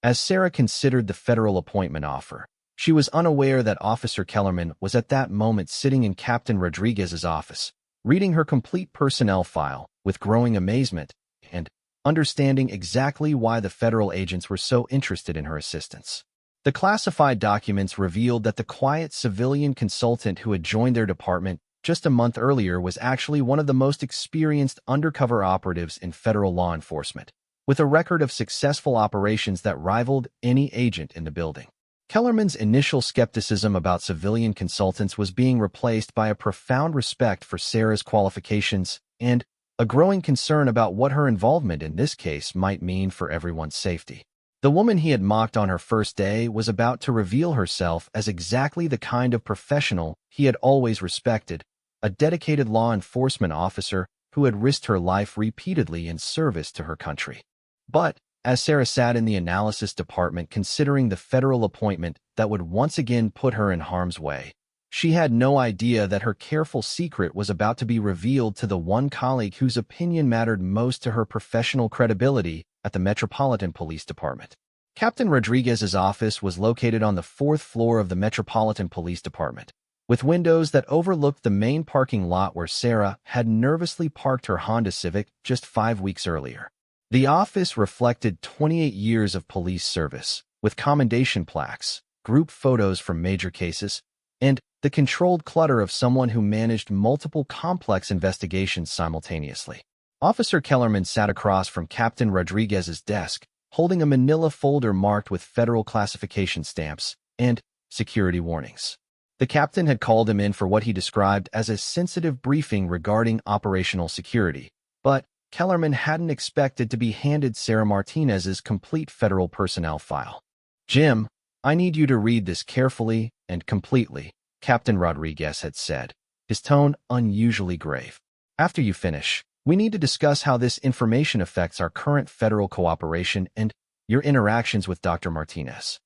As Sarah considered the federal appointment offer, she was unaware that Officer Kellerman was at that moment sitting in Captain Rodriguez's office, reading her complete personnel file with growing amazement and understanding exactly why the federal agents were so interested in her assistance. The classified documents revealed that the quiet civilian consultant who had joined their department just a month earlier was actually one of the most experienced undercover operatives in federal law enforcement, with a record of successful operations that rivaled any agent in the building. Kellerman's initial skepticism about civilian consultants was being replaced by a profound respect for Sarah's qualifications and a growing concern about what her involvement in this case might mean for everyone's safety. The woman he had mocked on her first day was about to reveal herself as exactly the kind of professional he had always respected, a dedicated law enforcement officer who had risked her life repeatedly in service to her country. But as Sarah sat in the analysis department considering the federal appointment that would once again put her in harm's way, she had no idea that her careful secret was about to be revealed to the one colleague whose opinion mattered most to her professional credibility at the Metropolitan Police Department. Captain Rodriguez's office was located on the 4th floor of the Metropolitan Police Department, with windows that overlooked the main parking lot where Sarah had nervously parked her Honda Civic just 5 weeks earlier. The office reflected 28 years of police service, with commendation plaques, group photos from major cases, and the controlled clutter of someone who managed multiple complex investigations simultaneously. Officer Kellerman sat across from Captain Rodriguez's desk, holding a manila folder marked with federal classification stamps and security warnings. The captain had called him in for what he described as a sensitive briefing regarding operational security, but Kellerman hadn't expected to be handed Sarah Martinez's complete federal personnel file. "Jim, I need you to read this carefully and completely," Captain Rodriguez had said, his tone unusually grave. "After you finish, we need to discuss how this information affects our current federal cooperation and your interactions with Dr. Martinez."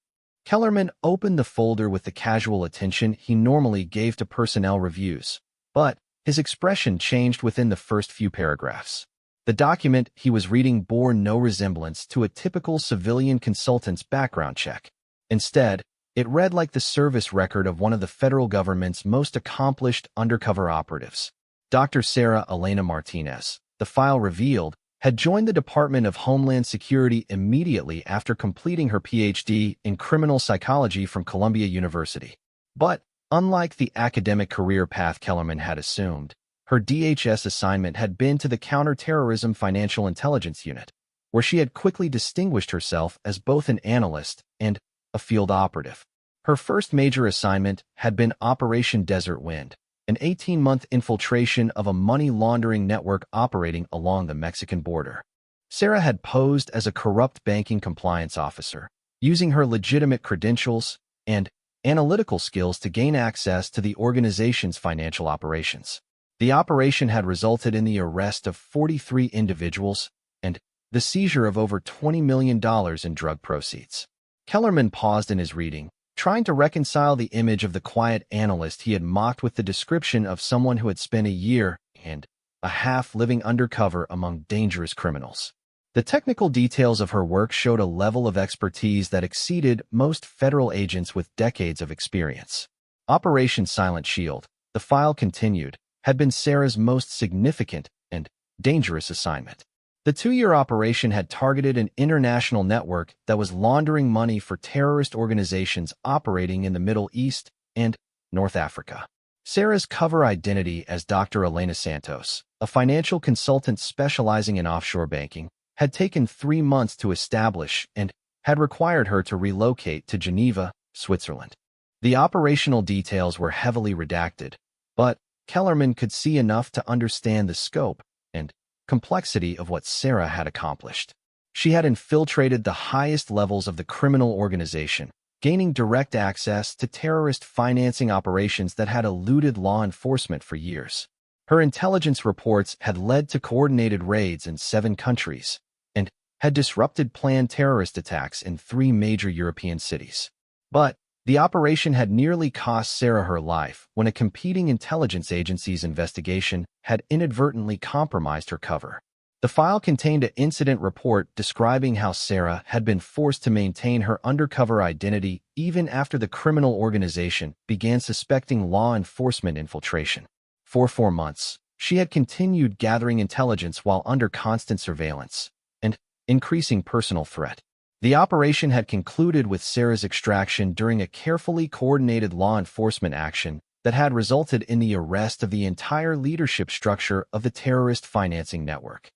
Kellerman opened the folder with the casual attention he normally gave to personnel reviews, but his expression changed within the first few paragraphs. The document he was reading bore no resemblance to a typical civilian consultant's background check. Instead, it read like the service record of one of the federal government's most accomplished undercover operatives. Dr. Sarah Elena Martinez, the file revealed, had joined the Department of Homeland Security immediately after completing her PhD in criminal psychology from Columbia University. But, unlike the academic career path Kellerman had assumed, her DHS assignment had been to the Counterterrorism Financial Intelligence Unit, where she had quickly distinguished herself as both an analyst and a field operative. Her first major assignment had been Operation Desert Wind, an 18-month infiltration of a money laundering network operating along the Mexican border. Sarah had posed as a corrupt banking compliance officer, using her legitimate credentials and analytical skills to gain access to the organization's financial operations. The operation had resulted in the arrest of 43 individuals and the seizure of over $20 million in drug proceeds. Kellerman paused in his reading, trying to reconcile the image of the quiet analyst he had mocked with the description of someone who had spent a year and a half living undercover among dangerous criminals. The technical details of her work showed a level of expertise that exceeded most federal agents with decades of experience. Operation Silent Shield, the file continued, had been Sarah's most significant and dangerous assignment. The 2-year operation had targeted an international network that was laundering money for terrorist organizations operating in the Middle East and North Africa. Sarah's cover identity as Dr. Elena Santos, a financial consultant specializing in offshore banking, had taken 3 months to establish and had required her to relocate to Geneva, Switzerland. The operational details were heavily redacted, but Kellerman could see enough to understand the scope and complexity of what Sarah had accomplished. She had infiltrated the highest levels of the criminal organization, gaining direct access to terrorist financing operations that had eluded law enforcement for years. Her intelligence reports had led to coordinated raids in 7 countries and had disrupted planned terrorist attacks in 3 major European cities. But the operation had nearly cost Sarah her life when a competing intelligence agency's investigation had inadvertently compromised her cover. The file contained an incident report describing how Sarah had been forced to maintain her undercover identity even after the criminal organization began suspecting law enforcement infiltration. For 4 months, she had continued gathering intelligence while under constant surveillance and increasing personal threat. The operation had concluded with Sarah's extraction during a carefully coordinated law enforcement action that had resulted in the arrest of the entire leadership structure of the terrorist financing network.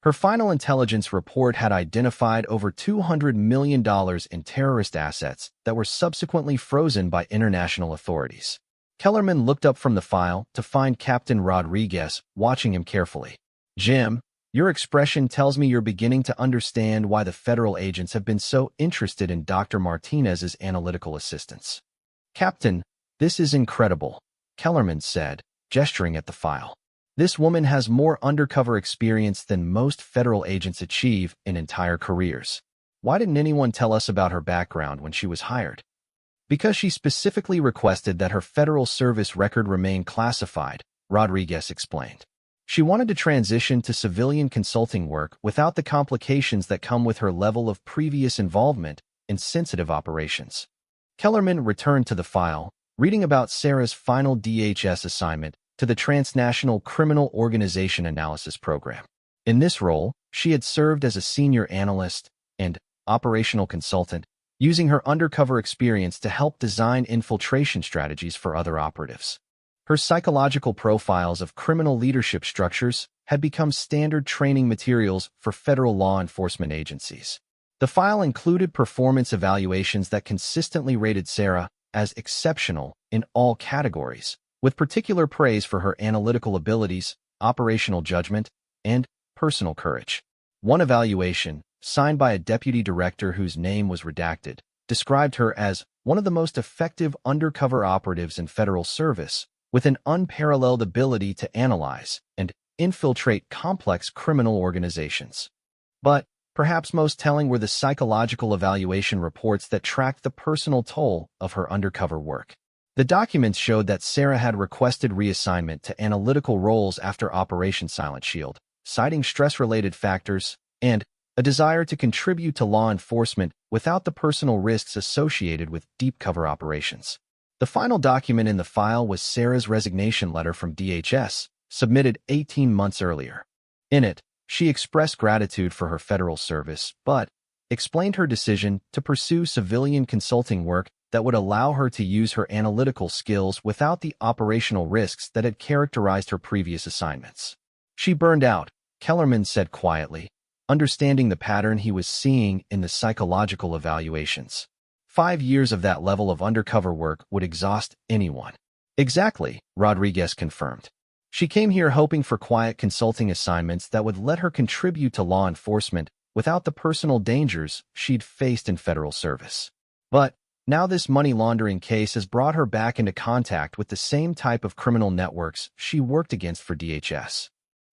Her final intelligence report had identified over $200 million in terrorist assets that were subsequently frozen by international authorities. Kellerman looked up from the file to find Captain Rodriguez watching him carefully. "Jim, your expression tells me you're beginning to understand why the federal agents have been so interested in Dr. Martinez's analytical assistance." "Captain, this is incredible," Kellerman said, gesturing at the file. "This woman has more undercover experience than most federal agents achieve in entire careers. Why didn't anyone tell us about her background when she was hired?" "Because she specifically requested that her federal service record remain classified," Rodriguez explained. "She wanted to transition to civilian consulting work without the complications that come with her level of previous involvement in sensitive operations." Kellerman returned to the file, reading about Sarah's final DHS assignment to the Transnational Criminal Organization Analysis Program. In this role, she had served as a senior analyst and operational consultant, using her undercover experience to help design infiltration strategies for other operatives. Her psychological profiles of criminal leadership structures had become standard training materials for federal law enforcement agencies. The file included performance evaluations that consistently rated Sarah as exceptional in all categories, with particular praise for her analytical abilities, operational judgment, and personal courage. One evaluation, signed by a deputy director whose name was redacted, described her as one of the most effective undercover operatives in federal service, with an unparalleled ability to analyze and infiltrate complex criminal organizations. But perhaps most telling were the psychological evaluation reports that tracked the personal toll of her undercover work. The documents showed that Sarah had requested reassignment to analytical roles after Operation Silent Shield, citing stress-related factors and a desire to contribute to law enforcement without the personal risks associated with deep cover operations. The final document in the file was Sarah's resignation letter from DHS, submitted 18 months earlier. In it, she expressed gratitude for her federal service, but explained her decision to pursue civilian consulting work that would allow her to use her analytical skills without the operational risks that had characterized her previous assignments. "She burned out," Kellerman said quietly, understanding the pattern he was seeing in the psychological evaluations. 5 years of that level of undercover work would exhaust anyone. "Exactly," Rodriguez confirmed. "She came here hoping for quiet consulting assignments that would let her contribute to law enforcement without the personal dangers she'd faced in federal service. But now this money laundering case has brought her back into contact with the same type of criminal networks she worked against for DHS."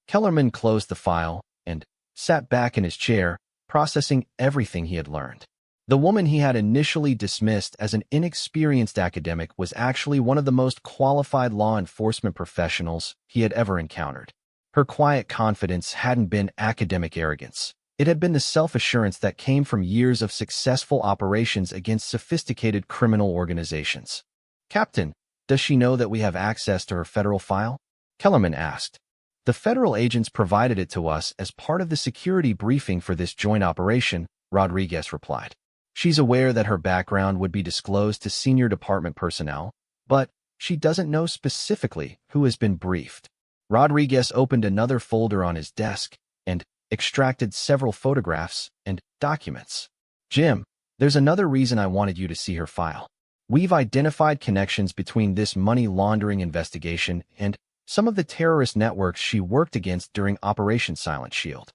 Kellerman closed the file and sat back in his chair, processing everything he had learned. The woman he had initially dismissed as an inexperienced academic was actually one of the most qualified law enforcement professionals he had ever encountered. Her quiet confidence hadn't been academic arrogance. It had been the self-assurance that came from years of successful operations against sophisticated criminal organizations. "Captain, does she know that we have access to her federal file?" Kellerman asked. "The federal agents provided it to us as part of the security briefing for this joint operation," Rodriguez replied. "She's aware that her background would be disclosed to senior department personnel, but she doesn't know specifically who has been briefed." Rodriguez opened another folder on his desk and extracted several photographs and documents. "Jim, there's another reason I wanted you to see her file. We've identified connections between this money laundering investigation and some of the terrorist networks she worked against during Operation Silent Shield."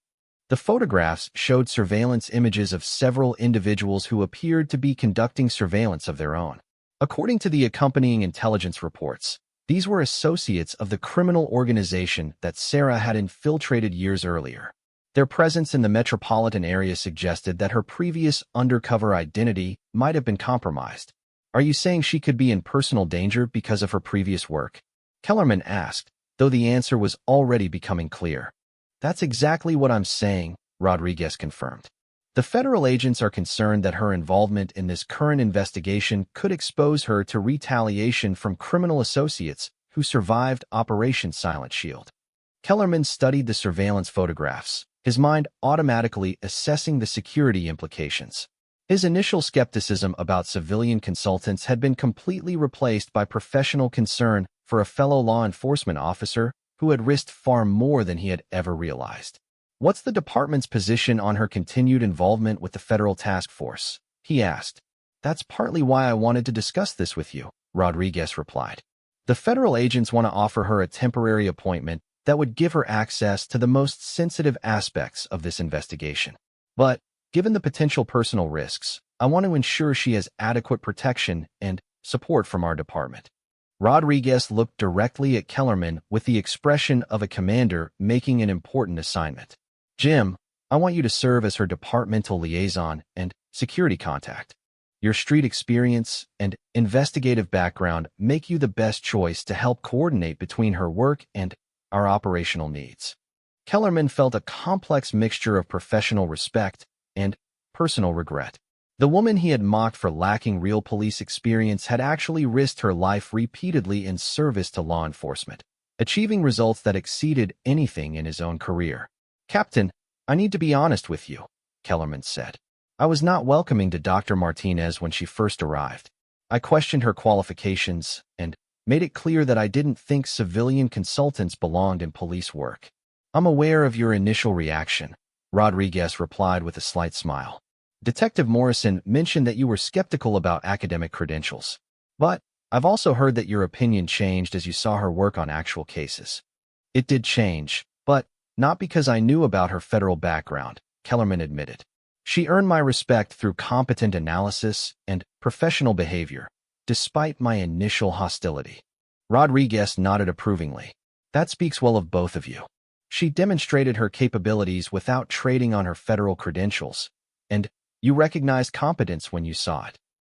The photographs showed surveillance images of several individuals who appeared to be conducting surveillance of their own. According to the accompanying intelligence reports, these were associates of the criminal organization that Sarah had infiltrated years earlier. Their presence in the metropolitan area suggested that her previous undercover identity might have been compromised. Are you saying she could be in personal danger because of her previous work? Kellerman asked, though the answer was already becoming clear. That's exactly what I'm saying, Rodriguez confirmed. The federal agents are concerned that her involvement in this current investigation could expose her to retaliation from criminal associates who survived Operation Silent Shield. Kellerman studied the surveillance photographs, his mind automatically assessing the security implications. His initial skepticism about civilian consultants had been completely replaced by professional concern for a fellow law enforcement officer who had risked far more than he had ever realized. What's the department's position on her continued involvement with the federal task force? He asked. That's partly why I wanted to discuss this with you, Rodriguez replied. The federal agents want to offer her a temporary appointment that would give her access to the most sensitive aspects of this investigation. But, given the potential personal risks, I want to ensure she has adequate protection and support from our department. Rodriguez looked directly at Kellerman with the expression of a commander making an important assignment. Jim, I want you to serve as her departmental liaison and security contact. Your street experience and investigative background make you the best choice to help coordinate between her work and our operational needs. Kellerman felt a complex mixture of professional respect and personal regret. The woman he had mocked for lacking real police experience had actually risked her life repeatedly in service to law enforcement, achieving results that exceeded anything in his own career. Captain, I need to be honest with you, Kellerman said. I was not welcoming to Dr. Martinez when she first arrived. I questioned her qualifications and made it clear that I didn't think civilian consultants belonged in police work. I'm aware of your initial reaction, Rodriguez replied with a slight smile. Detective Morrison mentioned that you were skeptical about academic credentials. But I've also heard that your opinion changed as you saw her work on actual cases. It did change, but not because I knew about her federal background, Kellerman admitted. She earned my respect through competent analysis and professional behavior, despite my initial hostility. Rodriguez nodded approvingly. That speaks well of both of you. She demonstrated her capabilities without trading on her federal credentials, and you recognized competence when you saw it.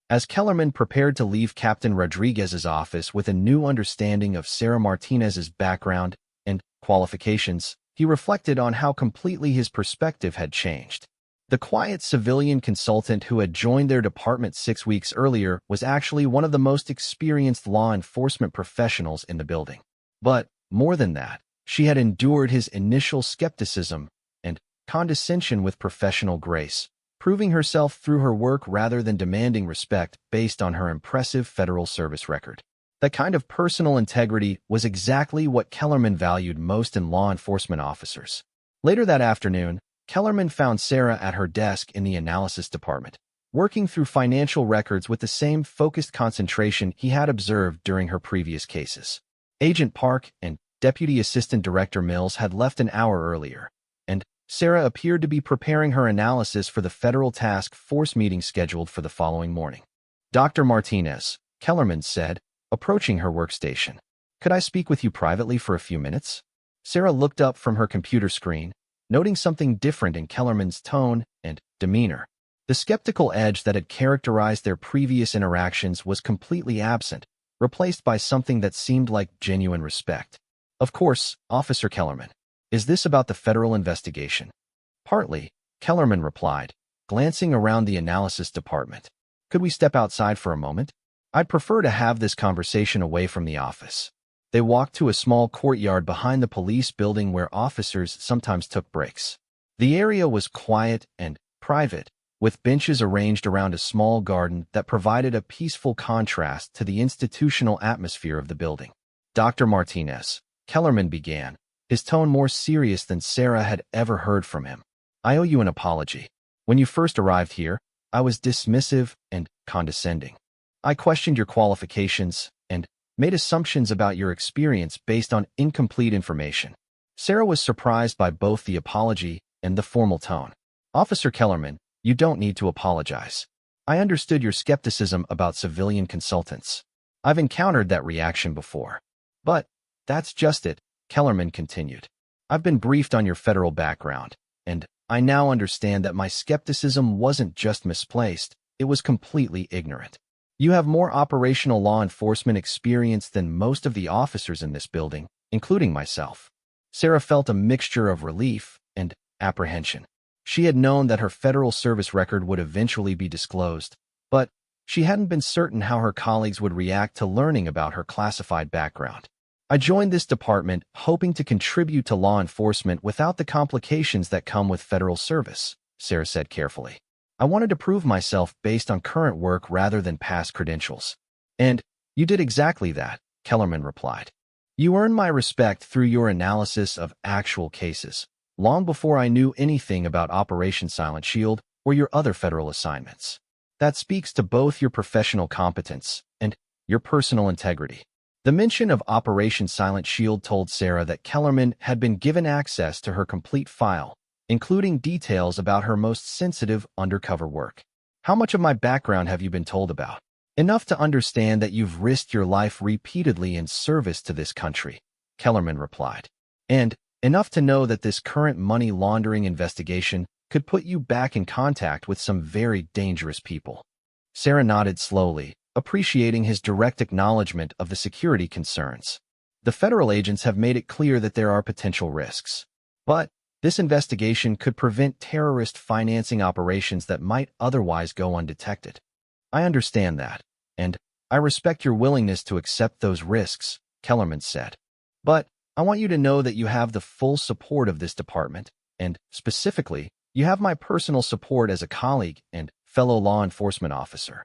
As Kellerman prepared to leave Captain Rodriguez's office with a new understanding of Sarah Martinez's background and qualifications, he reflected on how completely his perspective had changed. The quiet civilian consultant who had joined their department 6 weeks earlier was actually one of the most experienced law enforcement professionals in the building. But, more than that, she had endured his initial skepticism and condescension with professional grace, proving herself through her work rather than demanding respect based on her impressive federal service record. That kind of personal integrity was exactly what Kellerman valued most in law enforcement officers. Later that afternoon, Kellerman found Sarah at her desk in the analysis department, working through financial records with the same focused concentration he had observed during her previous cases. Agent Park and Deputy Assistant Director Mills had left an hour earlier, and Sarah appeared to be preparing her analysis for the federal task force meeting scheduled for the following morning. Dr. Martinez, Kellerman said, approaching her workstation. Could I speak with you privately for a few minutes? Sarah looked up from her computer screen, noting something different in Kellerman's tone and demeanor. The skeptical edge that had characterized their previous interactions was completely absent, replaced by something that seemed like genuine respect. Of course, Officer Kellerman. Is this about the federal investigation? Partly, Kellerman replied, glancing around the analysis department. Could we step outside for a moment? I'd prefer to have this conversation away from the office. They walked to a small courtyard behind the police building where officers sometimes took breaks. The area was quiet and private, with benches arranged around a small garden that provided a peaceful contrast to the institutional atmosphere of the building. Dr. Martinez, Kellerman began, his tone more serious than Sarah had ever heard from him. I owe you an apology. When you first arrived here, I was dismissive and condescending. I questioned your qualifications and made assumptions about your experience based on incomplete information. Sarah was surprised by both the apology in the formal tone. Officer Kellerman, you don't need to apologize. I understood your skepticism about civilian consultants. I've encountered that reaction before. But that's just it, Kellerman continued. I've been briefed on your federal background, and I now understand that my skepticism wasn't just misplaced, it was completely ignorant. You have more operational law enforcement experience than most of the officers in this building, including myself. Sarah felt a mixture of relief and apprehension. She had known that her federal service record would eventually be disclosed, but she hadn't been certain how her colleagues would react to learning about her classified background. I joined this department hoping to contribute to law enforcement without the complications that come with federal service, Sarah said carefully. I wanted to prove myself based on current work rather than past credentials. And you did exactly that, Kellerman replied. You earned my respect through your analysis of actual cases, long before I knew anything about Operation Silent Shield or your other federal assignments. That speaks to both your professional competence and your personal integrity. The mention of Operation Silent Shield told Sarah that Kellerman had been given access to her complete file, including details about her most sensitive undercover work. How much of my background have you been told about? Enough to understand that you've risked your life repeatedly in service to this country, Kellerman replied. And enough to know that this current money laundering investigation could put you back in contact with some very dangerous people. Sarah nodded slowly, appreciating his direct acknowledgement of the security concerns. The federal agents have made it clear that there are potential risks. But this investigation could prevent terrorist financing operations that might otherwise go undetected. I understand that, and I respect your willingness to accept those risks, Kellerman said. But I want you to know that you have the full support of this department, and specifically, you have my personal support as a colleague and fellow law enforcement officer.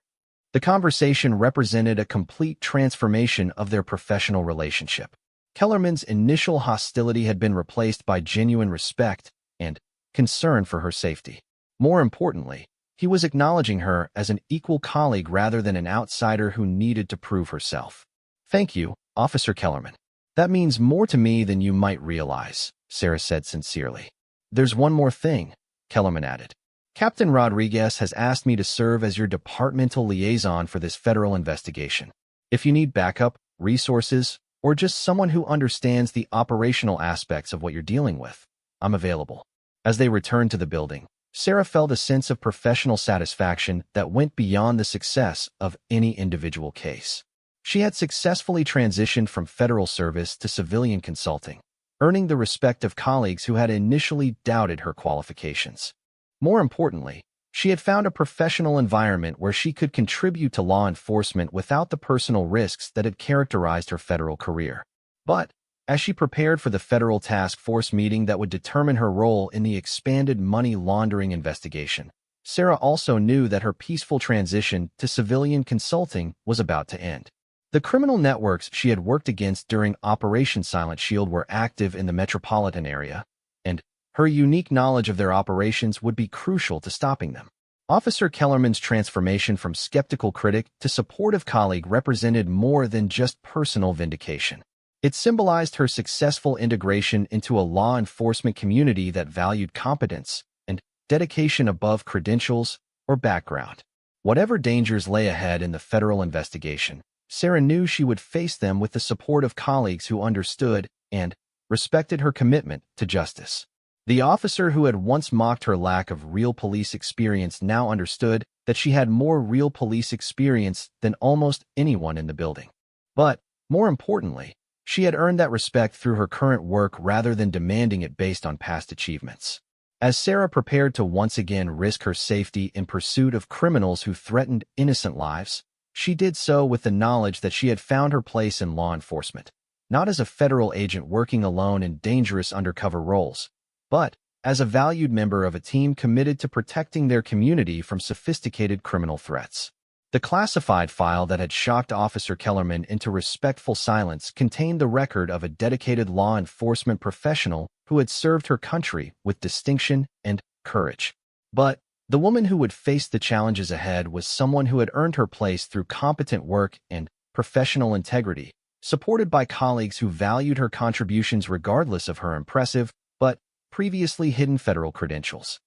The conversation represented a complete transformation of their professional relationship. Kellerman's initial hostility had been replaced by genuine respect and concern for her safety. More importantly, he was acknowledging her as an equal colleague rather than an outsider who needed to prove herself. Thank you, Officer Kellerman. That means more to me than you might realize, Sarah said sincerely. There's one more thing, Kellerman added. Captain Rodriguez has asked me to serve as your departmental liaison for this federal investigation. If you need backup, resources, or just someone who understands the operational aspects of what you're dealing with, I'm available. As they returned to the building, Sarah felt a sense of professional satisfaction that went beyond the success of any individual case. She had successfully transitioned from federal service to civilian consulting, earning the respect of colleagues who had initially doubted her qualifications. More importantly, she had found a professional environment where she could contribute to law enforcement without the personal risks that had characterized her federal career. But as she prepared for the federal task force meeting that would determine her role in the expanded money laundering investigation, Sarah also knew that her peaceful transition to civilian consulting was about to end. The criminal networks she had worked against during Operation Silent Shield were active in the metropolitan area, and her unique knowledge of their operations would be crucial to stopping them. Officer Kellerman's transformation from skeptical critic to supportive colleague represented more than just personal vindication. It symbolized her successful integration into a law enforcement community that valued competence and dedication above credentials or background. Whatever dangers lay ahead in the federal investigation, Sarah knew she would face them with the support of colleagues who understood and respected her commitment to justice. The officer who had once mocked her lack of real police experience now understood that she had more real police experience than almost anyone in the building. But, more importantly, she had earned that respect through her current work rather than demanding it based on past achievements. As Sarah prepared to once again risk her safety in pursuit of criminals who threatened innocent lives, she did so with the knowledge that she had found her place in law enforcement, not as a federal agent working alone in dangerous undercover roles, but as a valued member of a team committed to protecting their community from sophisticated criminal threats. The classified file that had shocked Officer Kellerman into respectful silence contained the record of a dedicated law enforcement professional who had served her country with distinction and courage. But the woman who would face the challenges ahead was someone who had earned her place through competent work and professional integrity, supported by colleagues who valued her contributions regardless of her impressive but previously hidden federal credentials.